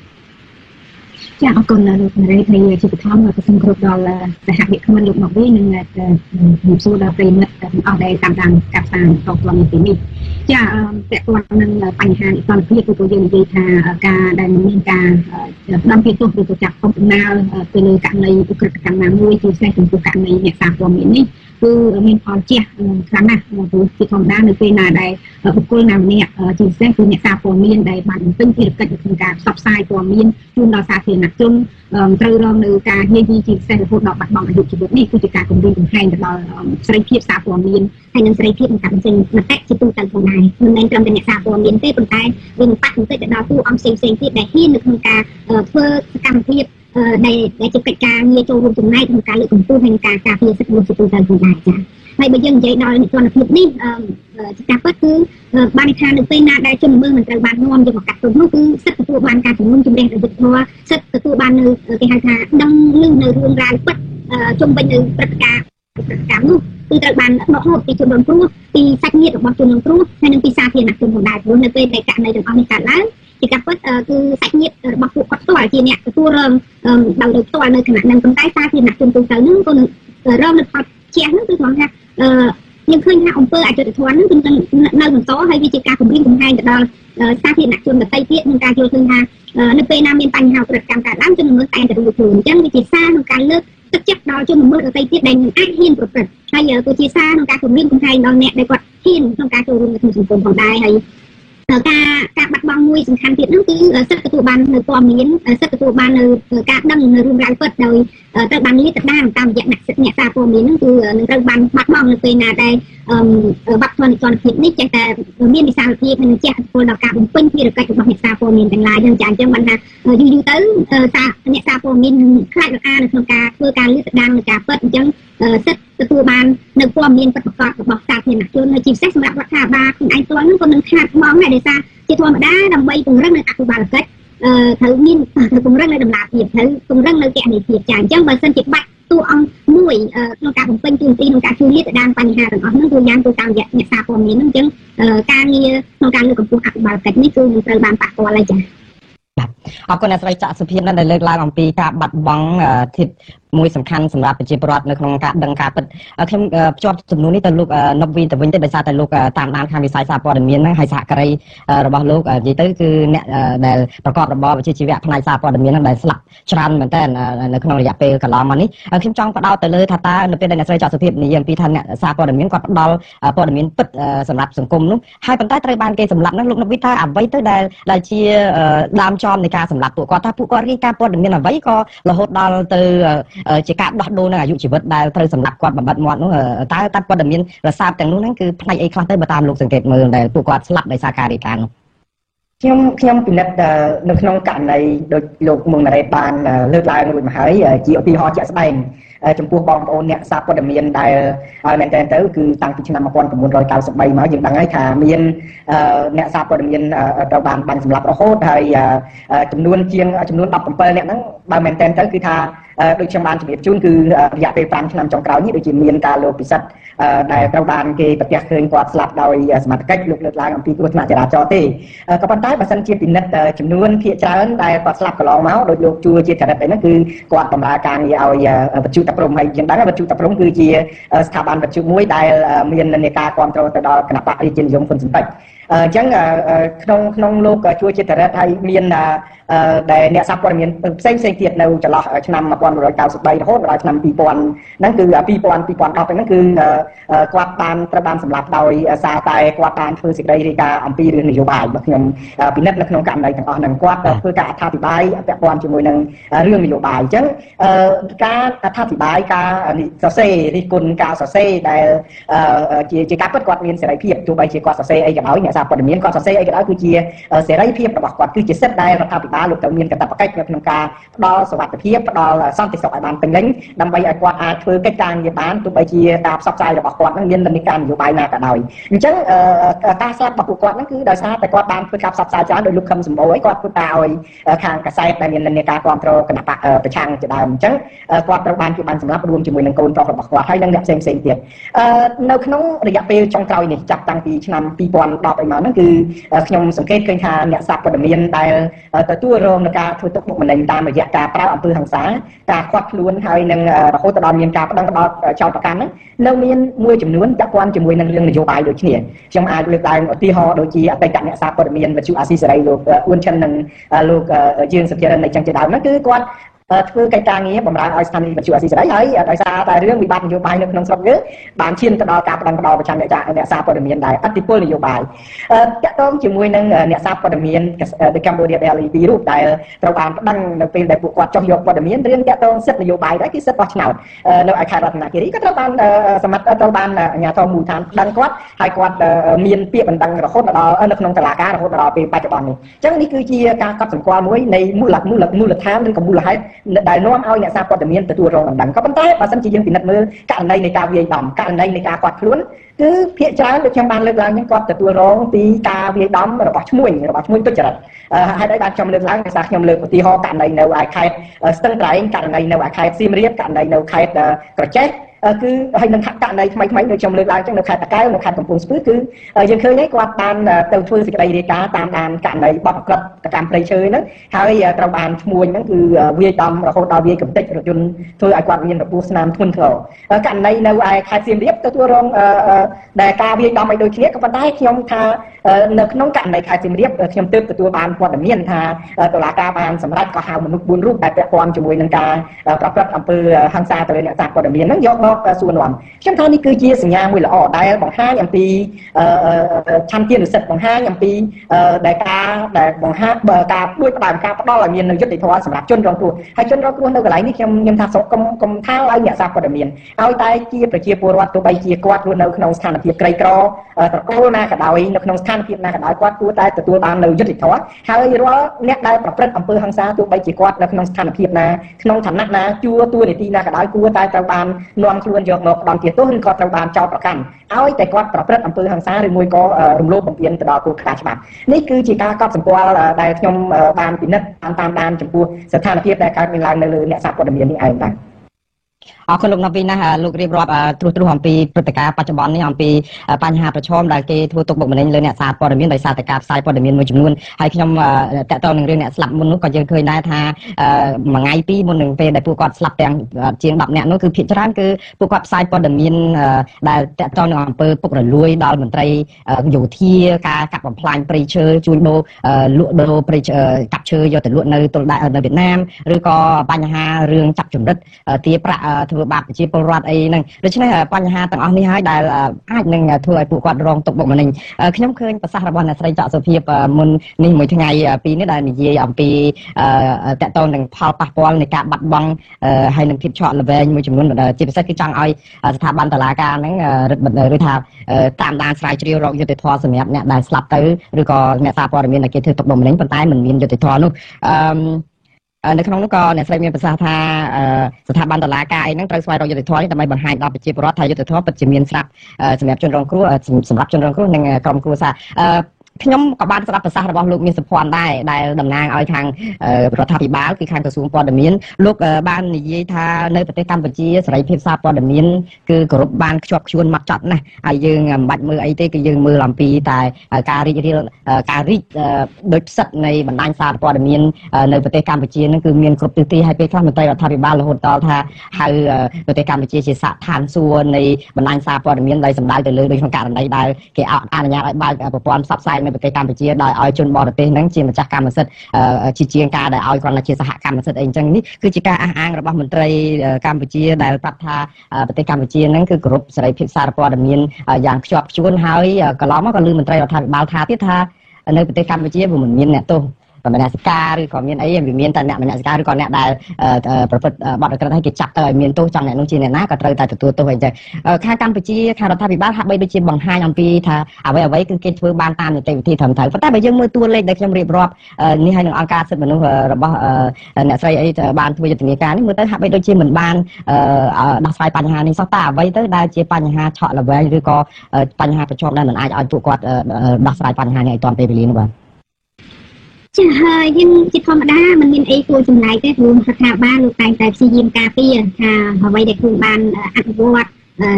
ចាអរគុណលោកនារីហើយជាបឋមក៏សូមគោរពដល់សហវិក្កាមលោកមកវិញនិងជំរាបសួរដល់ប្រិយមិត្តទាំងអស់ដែលតាមដានការផ្សាយបន្តផ្ទាល់នៅទីនេះចាពាក់ព័ន្ធនឹងបញ្ហាអិសនភាពគឺយើងនិយាយថាការដែលមានការផ្ដំពីទោសឬក៏ចាប់កំណើទៅលើករណីឧក្រិដ្ឋកម្មណាមួយជាពិសេសចំពោះករណីអ្នកសារព័ត៌មាននេះគឺមានផលជះខ្លាំងណាស់ព្រោះជាធម្មតានៅពេលណាដែលបុគ្គលណាម្នាក់ជាពិសេសគឺអ្នកសារព័ត៌មានដែលបានបំពេញភារកិច្ចក្នុងការផ្សព្វផ្សាយព័ត៌មានជូនដល់សាធារណជនត្រូវរងនៅការយាយីជាពិសេសរហូតដល់បាត់បង់អាយុជីវិតនេះគឺជាការគំរាមកំហែងទៅដល់សេរីភាពសារព័ត៌មានហើយនិងសេរីភាពនៃការបញ្ចេញមតិជាទូទៅផងដែរមិនមែនត្រឹមតែអ្នកសារព័ត៌មានទេប៉ុន្តែវានឹងប៉ះទង្គិចទៅដល់តួអង្គផ្សេងៗទៀតដែលហ៊ាននៅក្នុងការធ្វើសកម្មភាពដែលជាកិច្ចការងារចូលរួមចំណែកក្នុងការលើកកម្ពស់និងការការពារសិទ្ធិមនុស្សជាទូទៅផងដែរចា៎ហើយបើយើងនិយាយដល់និទានភាពនេះជាការពិតគឺបានន័យថានៅពេលណាដែលជនល្មើសមិនត្រូវបាននាំយកមកកាត់ទោសនោះគឺសិទ្ធិទទួលបានការជំនុំជម្រះដោយយុត្តិធម៌សិទ្ធិទទួលបាននៅគេហៅថាដឹងឮនៅរឿងរ៉ាវពិតជុំវិញនៅព្រឹត្តិការណ៍នោះគឺត្រូវបានដកហូតពីជនរងគ្រោះពីសាច់ញាតិរបស់ជនរងគ្រោះហើយនិងពីសាធារណជនផងដែរព្រោះនៅពេលដែលករណីទាំងអស់នេះកើតឡើងជាការពិតគឺសាច់ញាតិរបស់ពួកគាត់ផ្ទាល់ជាអ្នកទទួលរងដោយផ្ទាល់នៅខណៈហ្នឹងប៉ុន្តែសាធារណជនទូទៅហ្នឹងក៏នឹងរងនៅផលជះហ្នឹងគឺគ្រាន់ថាយើងឃើញថាអំពើអយុត្តិធម៌ហ្នឹងគឺនៅបន្តហើយវាជាការគំរាមកំហែងទៅដល់សាធារណជនដទៃទៀតក្នុងការយល់ឃើញថានៅពេលណាមានបញ្ហាឧក្រិដ្ឋកម្មកើតឡើងជនល្មើសតែងតែរួចខ្លួនអញ្ចឹងវាជាសារក្នុងការលើកទឹកចិត្តដល់ជនល្មើសដទៃទៀតដែលមិនអាចហ៊ានប្រព្រឹត្តហើយក៏ជាសារក្នុងការគំរាមកំហែងដល់អ្នកដែលគាត់ហ៊ានក្នុងការចូលរួមនៅក្នុងសង្គមផងដែរហើយការបាត់បង់មួយសំខាន់ទៀតនោះគឺសិទ្ធិទទួលបាននៅព័ត៌មានសិទ្ធិទទួលបាននៅការដឹងនៅរឿងរ៉ាវពិតដោយត្រូវបានលាតត្រដាងតាមរយៈអ្នកសារព័ត៌មាននោះគឺនឹងត្រូវបានបាត់បង់នៅពេលណាដែលវប្បធម៌និទានភាពនេះចេះតែមានវិសាលភាពនិងជះឥទ្ធិពលដល់ការបំពេញភារកិច្ចរបស់អ្នកសារព័ត៌មានទាំងឡាយនឹងចាអញ្ចឹងបានថាយូរទៅអ្នកសារព័ត៌មានខ្លាចរអានៅក្នុងការធ្វើការលាតត្រដាងនៃការពិតអញ្ចឹងសិទ្ធិទទួលបាននៅព័ត៌មានពិតប្រាកដរបស់សាធារណជនហើយជាពិសេសសម្រាប់រដ្ឋាភិបាលខ្លួនឯងផ្ទាល់នោះក៏នឹងខាតបង់ដែរដោយសារជាធម្មតាដើម្បីពង្រឹងនៅអភិបាលកិច្ចត្រូវមានត្រូវពង្រឹងនៅដំណាភាពត្រូវពង្រឹងនៅគណនេយ្យភាពចាអញ្ចឹងបើសិនជាបាច់តួអង្គមួយក្នុងការបំពេញតួនាទីក្នុងការជួយលាតត្រដាងបញ្ហាទាំងអស់នោះគឺយ៉ាងទៅតាមរយៈអ្នកសារព័ត៌មាននោះអញ្ចឹងការងារក្នុងការលើកកម្ពស់អភិបាលកិច្ចនេះគឺនឹងត្រូវបានប៉ះពាល់ហើយចាអរគុណអ្នកស្រីចាក់សុភាពដែលលើកឡើងអំពីការបាត់បង់ធិបមួយសំខាន់សម្រាប់ប្រជាពលរដ្ឋនៅក្នុងការដឹងការពិតខ្ញុំភ្ជាប់ចំនួននេះទៅលោកនប់វិញទៅវិញទៅដោយសារតែលោកតាមដានខាងវិស័យសារព័ត៌មានហ្នឹងហើយសហការីរបស់លោកនិយាយទៅគឺអ្នកដែលប្រកបរបរវិជ្ជាជីវៈផ្នែកសារព័ត៌មានហ្នឹងដែលស្លាប់ច្រើនមែនតើនៅក្នុងរយៈពេលកន្លងមកនេះខ្ញុំចង់បដោតទៅលើថាតើនៅពេលដែលអ្នកស្រីចាក់សុភាពនិយាយអំពីថាអ្នកសារព័ត៌មានគាត់ផ្ដល់ព័ត៌មានពិតសម្រាប់សង្គមនោះហើយប៉ុន្តែត្រូវបានគេសម្លាប់ហ្នឹងលោកនប់វិញថាអ្វីទៅដែលជាដើមចំនៃការសម្លាប់ពួកគាត់ថាពួកគាត់រាយការណ៍ព័ត៌មានអ្វីក៏រហូតដល់ទៅជាការដោះដូរនៅអាយុជីវិតដែលត្រូវសម្រាប់គាត់បំបត្តិមាត់នោះតើព័ត៌មានរសើបទាំងនោះហ្នឹងគឺផ្នែកអីខ្លះទៅបើតាមលោកសង្កេតមើលដែលពួកគាត់ស្លាប់ដោយសារការរាយការណ៍នោះខ្ញុំពិនិត្យនៅក្នុងករណីដូចលោកមុងណារ៉េតបានលើកឡើងរួចមកហើយជាឧទាហរណ៍ជាក់ស្ដែងចំពោះបងប្អូនអ្នកសារព័ត៌មានដែលមែនតើទៅគឺតាំងពីឆ្នាំ1993មកយើងដឹងហើយថាមានអ្នកសារព័ត៌មានត្រូវបានបាញ់សម្លាប់រហូតហើយចំនួន17អ្នកហ្នឹងបើមែនតើទៅគឺថាដូចខ្ញុំបានជម្រាបជូនគឺរយៈពេល5ឆ្នាំចុងក្រោយនេះដូចជាមានការលោកពិសិដ្ឋដែលត្រូវបានគេប្រទះឃើញគាត់ស្លាប់ដោយសមត្ថកិច្ចលោកលើកឡើងអំពីគ្រោះថ្នាក់ចរាចរណ៍ទេក៏ប៉ុន្តែបើសិនជាពិនិត្យចំនួនភាគច្រើនដែលគាត់ស្លាប់កន្លងមកដោយលោកជួជាចរិតអីហ្នឹងគឺគាត់បម្រើការងារឲ្យវិទ្យុតាព្រំហើយយើងដឹងវិទ្យុតាព្រំគឺជាស្ថាប័នវិទ្យុមួយដែលមាននានាការគ្រប់គ្រងទៅដល់គណៈបកប្រជានិយមហ៊ុនស៊ិនប៉ិចអញ្ចឹងក្នុងលោកជួជាចរិតហើយមានដែលអ្នកសារព័ត៌មានផ្សេងទៀតនៅចន្លោះឆ្នាំ1993រហូតដល់ឆ្នាំ2000ហ្នឹងគឺ2010ហ្នឹងគឺគាត់បានត្រូវបានសម្លាប់ដោយសារតែគាត់បានធ្វើសេចក្តីរាយការណ៍អំពីរឿងនយោបាយរបស់ខ្ញុំពិនិត្យនៅក្នុងករណីទាំងអស់ហ្នឹងគាត់ធ្វើការអត្ថាធិប្បាយពាក់ព័ន្ធជាមួយនឹងរឿងនយោបាយអញ្ចឹងការអត្ថាធិប្បាយការសរសេររិះគន់ការសរសេរដែលជាការពិតគាត់មានសេរីភាពទោះបីជាគាត់សរសេរអីក៏ដោយអ្នកសារព័ត៌មានគាត់សរសេរអីក៏ដោយគឺជាសេរីភាពរបស់គាត់គឺជាសិទ្ធិដែលរដ្ឋាភិបាលលោកត្រូវមានកាតព្វកិច្ចក្នុងការផ្ដល់សុវត្ថិភាពផ្ដល់សន្តិសុខឲ្យបានពេញលេញដើម្បីឲ្យគាត់អាចធ្វើកិច្ចការងារបានទោះបីជាការផ្សព្វផ្សាយរបស់គាត់នឹងមាននិន្នាការនយោបាយណាក៏ដោយអញ្ចឹងការស្លាប់របស់ពួកគាត់ហ្នឹងគឺដោយសារតែគាត់បានធ្វើការផ្សព្វផ្សាយច្រើនដោយលោកខឹមសម្បូរឲ្យគាត់ធ្វើការឲ្យខាងកាសែតដែលមាននិន្នាការគ្រប់គ្រងគណៈបកប្រឆាំងជាដើមអញ្ចឹងគាត់ត្រូវបានគេបានសម្លាប់រួមជាមួយនឹងកូនប្រុសរបស់គាត់ហើយនិងអ្នកផ្សេងទៀតនៅក្នុងរយៈពេលចុងក្រោយនេះចាប់តាំងពីឆ្នាំ2010អី មកហ្នឹងគឺខ្ញុំសង្កេតឃើញថាអ្នកសារព័ត៌មានដែលទទួលរងនឹងការធ្វើទុកបុកម្នេញតាមរយៈការប្រើអំពើហិង្សាការខាត់ខ្លួនហើយនឹងរហូតដល់មានការប្តឹងផ្តល់ចោទប្រកាន់ហ្នឹងនៅមានមួយចំនួនពាក់ព័ន្ធជាមួយនឹងរឿងនយោបាយដូចគ្នាខ្ញុំអាចលើកឡើងឧទាហរណ៍ដូចជាអតីតអ្នកសារព័ត៌មានវិទ្យុអាស៊ីសេរីលោកអ៊ួនឈិននិងលោកយើងសុភារិនអីចឹងជាដើមហ្នឹងគឺគាត់ធ្វើកិច្ចការងារបម្រើឲ្យស្ថានីយ៍វិទ្យុអាស៊ីសេរីហើយដោយសារតែរឿងវិបត្តិនយោបាយនៅក្នុងស្រុកយើងបានឈានទៅដល់ការប្តឹងផ្តល់ប្រចាំអ្នកសារព័ត៌មានដែលអធិបុលនយោបាយតាក់ទងជាមួយនឹងអ្នកសារព័ត៌មាន The Cambodia Daily ពីររូបដែលត្រូវបានប្តឹងនៅពេលដែលពួកគាត់ចុះយកព័ត៌មានរឿងតាក់ទងសិទ្ធិនយោបាយដែរគឺសិទ្ធិបោះឆ្នោតនៅឯខេត្តរតនគិរីក៏ត្រូវបានសមត្ថត្រូវបានអាជ្ញាធរមូលដ្ឋានប្តឹងគាត់ហើយគាត់មានពាក្យបណ្ដឹងរហូតដល់នៅក្នុងតុលាការរហូតដល់ពេលបច្ចុប្បន្ននេះអញ្ចឹងនេះគឺជាការកត់សម្គាល់មួយនៃមូលដ្ឋានឬក៏មូលហេតុដែលនាំឲ្យអ្នកសារព័ត៌មានទទួលរងបណ្ដឹងក៏ប៉ុន្តែបើសិនជាយើងពិនិត្យមើលករណីនៃការវាយដំករណីនៃការកាត់ខ្លួនគឺភាគច្រើនដូចខ្ញុំបានលើកឡើងហ្នឹងគាត់ទទួលរងពីការវាយដំរបស់ឈ្មួញទុច្ចរិតហើយបានខ្ញុំលើកឡើងដោយសារខ្ញុំលើកឧទាហរណ៍ករណីនៅឯខេត្តស្ទឹងត្រែងករណីនៅឯខេត្តសៀមរាបករណីនៅខេត្តក្រចេះគឺហើយនឹងករណីថ្មីៗដូចខ្ញុំលើកឡើងចឹងនៅខេត្តតាកែវនៅខេត្តកំពង់ស្ពឺគឺយើងឃើញហើយគាត់បានទៅធ្វើសេចក្តីរាយការណ៍តាមដានករណីបទប្រព្រឹត្តកម្មព្រៃឈើហ្នឹងហើយត្រូវបានឈ្មួញហ្នឹងគឺវាយដំរហូតដល់វាយកំទេចរថយន្តធ្វើឲ្យគាត់មានរបួសស្នាមធ្ងន់ធ្ងរករណីនៅឯខេត្តសៀមរាបទទួលរងដែលការវាយដំឲ្យដូចគ្នាក៏ប៉ុន្តែខ្ញុំថានៅក្នុងករណីខេត្តសៀមរាបខ្ញុំទើបទទួលបានព័ត៌មានថាតុលាការបានសម្រេចកោះហៅមនុស្ស4រូបដែលពាក់ព័ន្ធជាមួយនឹងការប្រព្រឹត្តអំពើហិង្សាទៅលើអ្នកសារព័ត៌មានហ្នឹងយកមកសួរនាំខ្ញុំថានេះគឺជាសញ្ញាមួយល្អដែលបង្ហាញអំពីឆន្ទានុសិទ្ធិបង្ហាញអំពីដែលបង្ហាញការដូចផ្ដើមការផ្ដល់ឲ្យមានយុត្តិធម៌សម្រាប់ជនរងគ្រោះហើយជនរងគ្រោះនៅកន្លែងនេះខ្ញុំថាសូមកុំថាឲ្យអ្នកសារព័ត៌មានឲ្យតែជាប្រជាពលរដ្ឋទោះបីជាគាត់រស់នៅក្នុងស្ថានភាពក្រីក្រត្រកូលណាក៏ដោយនៅក្នុងស្ថានភាពណាក៏ដោយគាត់គួរតែទទួលបាននៅយុត្តិធម៌ហើយរាល់អ្នកដែលប្រព្រឹត្តអំពើហិង្សាទោះបីជាគាត់នៅក្នុងស្ថានភាពណាក្នុងឋានៈណាជួតួនាទីណាក៏ដោយគួរតែត្រូវបាននាំខ្លួនយកមកផ្ដន់ទោសឬក៏ត្រូវបានចោទប្រកាន់ឲ្យតែគាត់ប្រព្រឹត្តអំពើហិង្សាឬមួយក៏រំលោភបំពានទៅដល់គោលការណ៍ច្បាប់នេះគឺជាការកត់សម្គាល់ដែលខ្ញុំបានពិនិត្យតាមដានចំពោះស្ថានភាពដែលកើតមានឡើងនៅលើអ្នកសារព័ត៌មាននេះឯងបាទអរគុណលោកណវីណាលោករៀបរាប់ត្រួសអំពីព្រឹត្តិការណ៍បច្ចុប្បន្ននេះអំពីបញ្ហាប្រឈមដែលគេធ្វើទុកបុកម្នេញលើអ្នកសារព័ត៌មានដោយសារតែការផ្សាយព័ត៌មានមួយចំនួនហើយខ្ញុំតកតងនឹងរឿងអ្នកស្លាប់មុននោះក៏យើងឃើញដែរថាមួយថ្ងៃពីរមុននឹងពេលដែលពួកគាត់ស្លាប់ទាំងជាង10នាក់នោះគឺភាគច្រើនគឺពួកគាត់ផ្សាយព័ត៌មានដែលតកតងនឹងអំពើពុករលួយដល់មន្ត្រីយោធាការកាប់បំផ្លាញព្រៃឈើជួញដូរលក់ដូរព្រៃកាប់ឈើយកទៅលក់នៅទល់ដែកនៅវៀតណាមឬក៏បញ្ហារឿងចាប់ចម្រិតទារប្រាក់ធ្វើបាបប្រជាពលរដ្ឋអីហ្នឹងដូច្នេះបញ្ហាទាំងអស់នេះហើយដែលអាចនឹងធ្វើឲ្យពួកគាត់រងទុក្ខបុកម្នេញខ្ញុំឃើញប្រសាសន៍របស់អ្នកស្រីច័កសុភាពមុននេះមួយថ្ងៃពីនេះដែលនិយាយអំពីតកតងនឹងផលប៉ះពាល់នៃការបាត់បង់ហើយនឹងភាពឆក់ល្វែងមួយចំនួនជាពិសេសគឺចង់ឲ្យស្ថាប័នតុលាការហ្នឹងរឹតបន្តឹងឬថាតាមដានស្រាវជ្រាវរកយុត្តិធម៌សម្រាប់អ្នកដែលស្លាប់ទៅឬក៏អ្នកសារព័ត៌មានដែលគេធ្វើទុក្ខបុកម្នេញប៉ុន្តែមិនមានយុត្តិធម៌នោះនៅក្នុងនោះក៏អ្នកស្រីមានប្រសាសន៍ថាស្ថាប័នតុលាការអីហ្នឹងត្រូវស្វែងរកយុត្តិធម៌នេះដើម្បីបង្ហាញដល់ប្រជាពលរដ្ឋថាយុត្តិធម៌ពិតជាមានស្រាប់សម្រាប់ជនរងគ្រោះសម្រាប់ជនរងគ្រោះនិងក្រុមគ្រួសារខ្ញុំក៏បានស្ដាប់ប្រសាសន៍របស់លោកមានសុភ័ណ្ឌដែរដែលតំណាងឲ្យខាងរដ្ឋាភិបាលគឺខាងក្រសួងព័ត៌មានលោកបាននិយាយថានៅប្រទេសកម្ពុជាសេរីភាពសារព័ត៌មានគឺគោរពបានខ្ជាប់ខ្ជួនមកចត់ណាស់ហើយយើងមិនបាច់មើលអីទេគឺយើងមើលអំពីតែការរីកដូចផ្សិតនៃបណ្ដាញសារព័ត៌មាននៅប្រទេសកម្ពុជានឹងគឺមានគ្រប់ទិសទីហើយពេលខ្លះមន្ត្រីរដ្ឋាភិបាលរហូតដល់ថាហៅប្រទេសកម្ពុជាជាសាកឋានសួគ៌នៃបណ្ដាញសារព័ត៌មានដែលសម្ដៅទៅលើដូចក្នុងករណីដែលគេអនុញ្ញាតឲ្យបើកប្រព័ន្ធផ្សព្វផ្សាយនៅប្រទេសកម្ពុជាដោយឲ្យជនបរទេសហ្នឹងជាម្ចាស់កម្មសិទ្ធិជាការដែលឲ្យគ្រាន់តែជាសហកម្មសិទ្ធិអីអញ្ចឹងនេះគឺជាការអះអាងរបស់មន្ត្រីកម្ពុជាដែលប្រាប់ថាប្រទេសកម្ពុជាហ្នឹងគឺគោរពសេរីភាពសារព័ត៌មានយ៉ាងខ្ជាប់ខ្ជួនហើយកន្លងមកក៏លើមន្ត្រីរដ្ឋាភិបាលថាទៀតថានៅប្រទេសកម្ពុជាវាមិនមានអ្នកទោសមនសិការឬក៏មានអីវាមានតែអ្នកមនសិការឬក៏អ្នកដែលប្រព្រឹត្តបទអក្រិតឲ្យគេចាប់ទៅឲ្យមានទោសចង់អ្នកនោះជាអ្នកណាក៏ត្រូវតែទទួលទោសអីចឹងខាងកម្ពុជាខាងរដ្ឋាភិបាលហាក់បីដូចជាបង្ហាញអំពីថាអ្វីគឺគេធ្វើបានតាមនីតិវិធីត្រឹមត្រូវប៉ុន្តែបើយើងមើលតួលេខដែលខ្ញុំរៀបរាប់នេះហើយនឹងអង្គការសិទ្ធិមនុស្សរបស់អ្នកស្រីអីបានធ្វើយុទ្ធនាការនេះមើលទៅហាក់បីដូចជាមិនបានដោះស្រាយបញ្ហានេះសោះតែអ្វីទៅដែលជាបញ្ហាឆក់ល្វែងឬក៏បញ្ហាប្រឈមដែលមិនអាចឲ្យពួកគាត់ដោះស្រាយបញ្ហានេះឲ្យទាន់ពេលវេលានោះបាទចាហើយយើងជាធម្មតាมันមានអីគួរចម្លែកទេព្រោះស្ថាប័នលោកតែងតែព្យាយាមការពារថាអ្វីដែលខ្លួនបានអនុវត្ត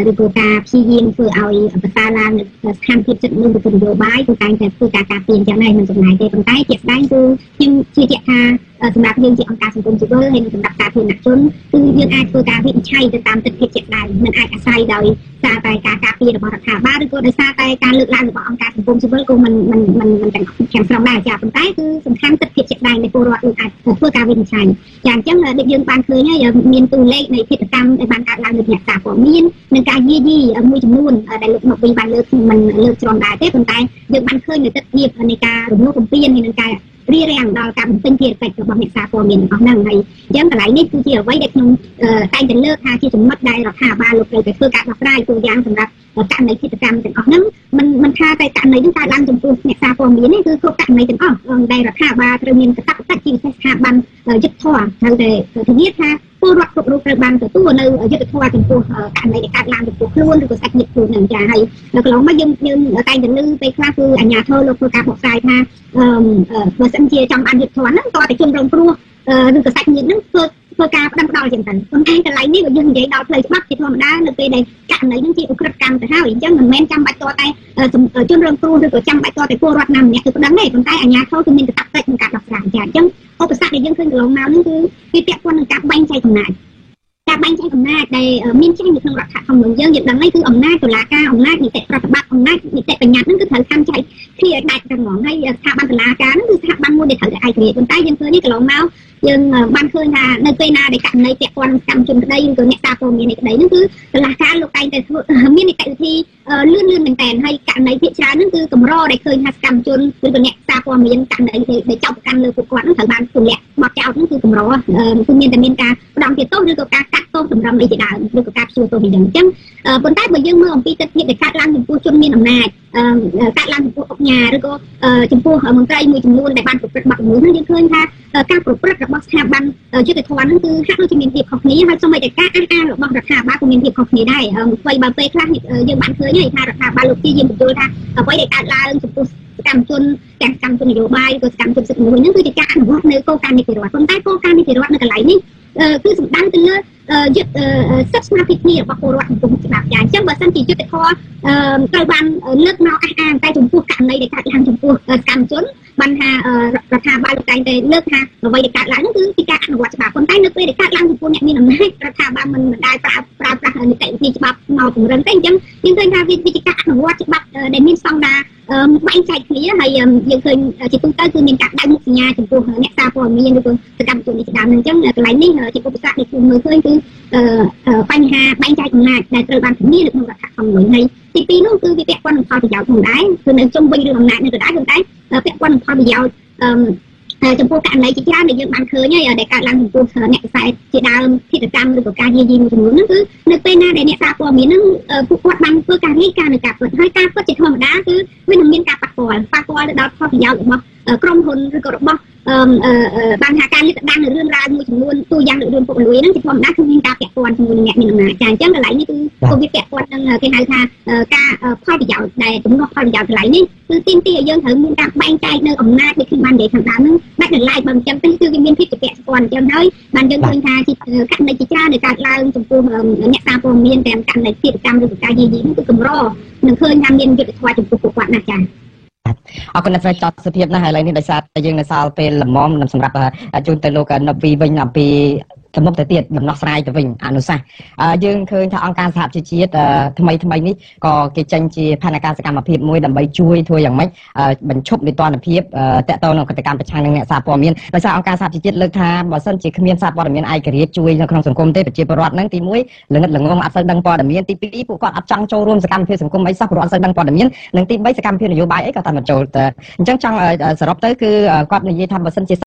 ឬក៏ការព្យាយាមធ្វើឲ្យប្រសើរឡើងស្ថានភាពចិត្តនឹងទៅនយោបាយគឺតែតែធ្វើការការពារយ៉ាងណាមិនចំណាយទេប៉ុន្តែជាក់ស្ដែងគឺខ្ញុំជឿជាក់ថាសម្រាប់យើងជាអង្គការសង្គមស៊ីវិលហើយនិងសម្រាប់សាធារណជនគឺយើងអាចធ្វើការវិនិច្ឆ័យទៅតាមទិដ្ឋភាពជាក់ស្ដែងមិនអាចអាស្រ័យដោយសារតែការការពាររបស់រដ្ឋាភិបាលឬក៏ដោយសារតែការលើកឡើងរបស់អង្គការសង្គមស៊ីវិលក៏មិនទាំងស្រុងដែរចាប៉ុន្តែគឺសំខាន់ទិដ្ឋភាពជាក់ស្ដែងនៃពលរដ្ឋយើងអាចធ្វើការវិនិច្ឆ័យយ៉ាងអញ្ចឹងដូចយើងបានឃើញហើយមានតួលេខនៃភារកម្មដែលបានកើតឡើងនៅផ្នែកសារព័ត៌មាននិងការយាយីមួយចំនួនដែលលោកមកវិញបានលើកមិនលើកច្រំដែរទេប៉ុន្តែយើងបានឃើញនៅទិដ្ឋភាពនៃការរំលោភបំពាននិងការរៀបរៀងដល់ការបំពេញភារកិច្ចរបស់អ្នកសារព័ត៌មានទាំងអស់ហ្នឹងហើយអញ្ចឹងកន្លែងនេះគឺជាអ្វីដែលខ្ញុំតែងតែលើកថាជាចំណុចដែលរដ្ឋាភិបាលលោកត្រូវតែធ្វើការដោះស្រាយទូយ៉ាងសម្រាប់ករណីឃាតកម្មទាំងអស់ហ្នឹងមិនថាតែករណីនេះកើតឡើងចំពោះអ្នកសារព័ត៌មាននេះគឺគ្រប់ករណីទាំងអស់ដែលរដ្ឋាភិបាលត្រូវមានកាតព្វកិច្ចជាពិសេសស្ថាប័នយុត្តិធម៌ត្រូវតែធានាថាពលរដ្ឋគ្រប់រូបត្រូវបានទទួលនៅយុត្តិធម៌ចំពោះករណីដែលកើតឡើងចំពោះខ្លួនឬក៏សាច់ញាតិខ្លួននឹងចាហើយនៅកន្លងមកយើងតែងតែលើពេលខ្លះគឺអាជ្ញាធរលោកធ្វើការបកស្រាយថាបើសិនជាចង់បានយុត្តិធម៌ហ្នឹងតើតែជនរងគ្រោះឬក៏សាច់ញាតិហ្នឹងធ្វើការផ្ដល់ជាទៅប៉ុន្តែកន្លែងនេះបើយើងនិយាយដល់ផ្លូវច្បាប់ជាធម្មតានៅពេលដែលករណីហ្នឹងជាឧក្រិដ្ឋកម្មទៅហើយអញ្ចឹងមិនមែនចាំបាច់តតែជនរងគ្រោះឬក៏ចាំបាច់តតែពលរដ្ឋណាម្នាក់គឺប្តឹងទេប៉ុន្តែអាជ្ញាធរគឺមានកាតព្វកិច្ចក្នុងការដោះស្រាយចាអញ្ចឹងឧបសគ្គដែលយើងឃើញកន្លងមកនេះគឺវាពាក់ព័ន្ធនឹងការបែងចែកអំណាចដែលមានចេញនៅក្នុងរដ្ឋធម្មនុញ្ញយើងដឹងហើយគឺអំណាចតុលាការអំណាចនីតិប្រតិបត្តិអំណាចនីតិបញ្ញត្តិហ្នឹងគឺត្រូវខណ្ឌចែកគ្នាឲ្យដាច់តែហ្មងហើយស្ថាប័នតុលាការហ្នឹងគឺស្ថាប័នមួយដែលត្រូវតែឯករាជ្យប៉ុន្តែយើងឃើញនេះកន្លងមកយើងបានឃើញថានៅពេលណាដែលករណីពាក់ព័ន្ធនឹងកម្មជនក្តីឬក៏អ្នកសារព័ត៌មាននេះក្តីហ្នឹងគឺតុលាការលោកតែងតែធ្វើមាននីតិវិធីលឿនមែនតើហើយករណីភាគច្រើនហ្នឹងគឺកម្រដែលឃើញថាសកម្មជនឬក៏អ្នកសារព័ត៌មានករណីដែលចោទប្រកាន់លើពួកគាត់ហ្នឹងត្រូវបានទម្លាក់បទចោទហ្នឹងគឺកម្រគឺមានតែមានការផ្ដន់ទោសឬក៏ការកាត់ទោសសម្រាប់អីជាដើមឬក៏ការព្យួរទោសអីចឹងប៉ុន្តែបើយើងមើលអំពីទិដ្ឋភាពដែលកើតឡើងចំពោះជនមានអំណាចកើតឡើងចំពោះអង្គការឬក៏ចំពោះមន្ត្រីមួយចំនួនដែលបានប្រព្រឹត្តបទល្មើសហ្នឹងយើងឃើញថាការប្រព្រឹត្តរបស់ស្ថាប័នយុត្តិធម៌ហ្នឹងគឺហាក់ដូចជាមានភាពខុសគ្នាហើយសូម្បីតែការអះអាងរបស់រដ្ឋាភិបាលក៏មានភាពខុសគ្នាដែរអ្វីបើពេលខ្លះយើងបានឃើញហើយថារដ្ឋាភិបាលលោកយាមបញ្យល់ថាអ្វីដែលកើតឡើងចំពោះសកម្មជនទាំងសកម្មជននយោបាយឬក៏សកម្មជនសិទ្ធិមនុស្សហ្នឹងគឺជាការអនុវត្តនៅគោលការណ៍នីតិរដ្ឋប៉ុន្តែគោលការណ៍នីតិរដ្ឋនៅកន្លែងនេះគឺសំដៅទៅលើយុទ្ធសិទ្ធិស្មារតីគ្នារបស់ពលរដ្ឋក្នុងច្បាប់យ៉ាងអញ្ចឹងបើសិនជាយុត្តិធម៌ត្រូវបានលើកមកអះអាងតែចំពោះករណីដែលកើតឡើងចំពោះសកម្មជនបានថារដ្ឋាភិបាលតែងតែលើកថាអ្វីដែលកើតឡើងនោះគឺពីការអនុវត្តច្បាប់ប៉ុន្តែនៅពេលដែលកើតឡើងចំពោះអ្នកមានអំណាចរដ្ឋាភិបាលមិនដែលប្រើប្រាស់នីតិវិធីច្បាប់មកពង្រឹងទេអញ្ចឹងយើងឃើញថាវាជាការអនុវត្តច្បាប់ដែលមានស្តង់ដារបែងចែកគ្នាហើយយើងឃើញជាទូទៅគឺមានការដៅមុខសញ្ញាចំពោះអ្នកសារព័ត៌មានឬក៏សកម្មជននេះជាដើមអញ្ចឹងកន្លែងនេះជាឧបសគ្គដែលខ្ញុំមើលឃើញគឺបញ្ហាបែងចែកអំណាចដែលត្រូវបានធានានៅក្នុងរដ្ឋធម្មនុញ្ញហើយទីពីរនោះគឺវាពាក់ព័ន្ធនឹងផលប្រយោជន៍ផងដែរគឺនៅជុំវិញរឿងអំណាចនេះក៏ដែរប៉ុន្តែពាក់ព័ន្ធនឹងផលប្រយោជន៍ចំពោះករណីជាច្រើនដែលយើងបានឃើញហើយដែលកើតឡើងចំពោះអ្នកខ្សែជាដើមឃាតកម្មឬក៏ការយាយីមួយចំនួនហ្នឹងគឺនៅពេលណាដែលអ្នកសារព័ត៌មានហ្នឹងពួកគាត់បានធ្វើការរាយការណ៍នៅការពិតហើយការពិតជាធម្មតាគឺវានឹងមានការប៉ះពាល់ទៅដល់ផលប្រយោជន៍របស់ក្រុមហ៊ុនឬក៏របស់បានថាការលាតត្រដាងនៅរឿងរ៉ាវមួយចំនួនទូយ៉ាងនៅរឿងពុករលួយហ្នឹងជាធម្មតាគឺមានការពាក់ព័ន្ធជាមួយនឹងអ្នកមានអំណាចចាអញ្ចឹងកន្លែងនេះគឺវាពាក់ព័ន្ធនឹងគេហៅថាការផលប្រយោជន៍ដែលទំនាស់ផលប្រយោជន៍កន្លែងនេះគឺទីឲ្យយើងត្រូវមានការបែងចែកនៅអំណាចដូចខ្ញុំបាននិយាយខាងដើមហ្នឹងដាច់ដោយឡែកបើមិនចឹងទេគឺវាមានភាពជាពាក់ព័ន្ធអញ្ចឹងហើយបានយើងឃើញថាករណីជាច្រើនដែលកើតឡើងចំពោះអ្នកសារព័ត៌មានទាំងករណីឃាតកម្មឬក៏ការយាយីហ្នឹងគឺកម្រនឹងឃើញថាមានយុត្តិធម៌ចំពោះពួកគាត់ណាស់ចាអរគុណអ្នកស្រីចតសុភាពណាស់ហើយឥឡូវនេះដោយសារតែយើងនៅសល់ពេលល្មមសម្រាប់ជូនទៅលោកនៅពីវិញអំពីទំនុកទៅទៀតដំណោះស្រាយទៅវិញអនុសាសន៍យើងឃើញថាអង្គការសហជីវជាតិថ្មីនេះក៏គេចេញជាផែនការសកម្មភាពមួយដើម្បីជួយធ្វើយ៉ាងម៉េចបញ្ឈប់នីតិរដ្ឋភាពតកតនៅកិច្ចកម្មប្រឆាំងនឹងអ្នកសារព័ត៌មានដោយសារអង្គការសហជីវជាតិលើកថាបើសិនជាគ្មានសារព័ត៌មានឯករាជ្យជួយនៅក្នុងសង្គមទេប្រជាពលរដ្ឋហ្នឹងទី1ល្ងិតល្ងងអត់សូវដឹងព័ត៌មានទី2ពួកគាត់អត់ចង់ចូលរួមសកម្មភាពសង្គមអីសោះព្រោះអត់សូវដឹងព័ត៌មាននិងទី3សកម្មភាពនយោបាយអីក៏តែមិនចូលទៅអញ្ចឹងចង់សរុបទៅគឺគាត់និយាយថាបើសិនជា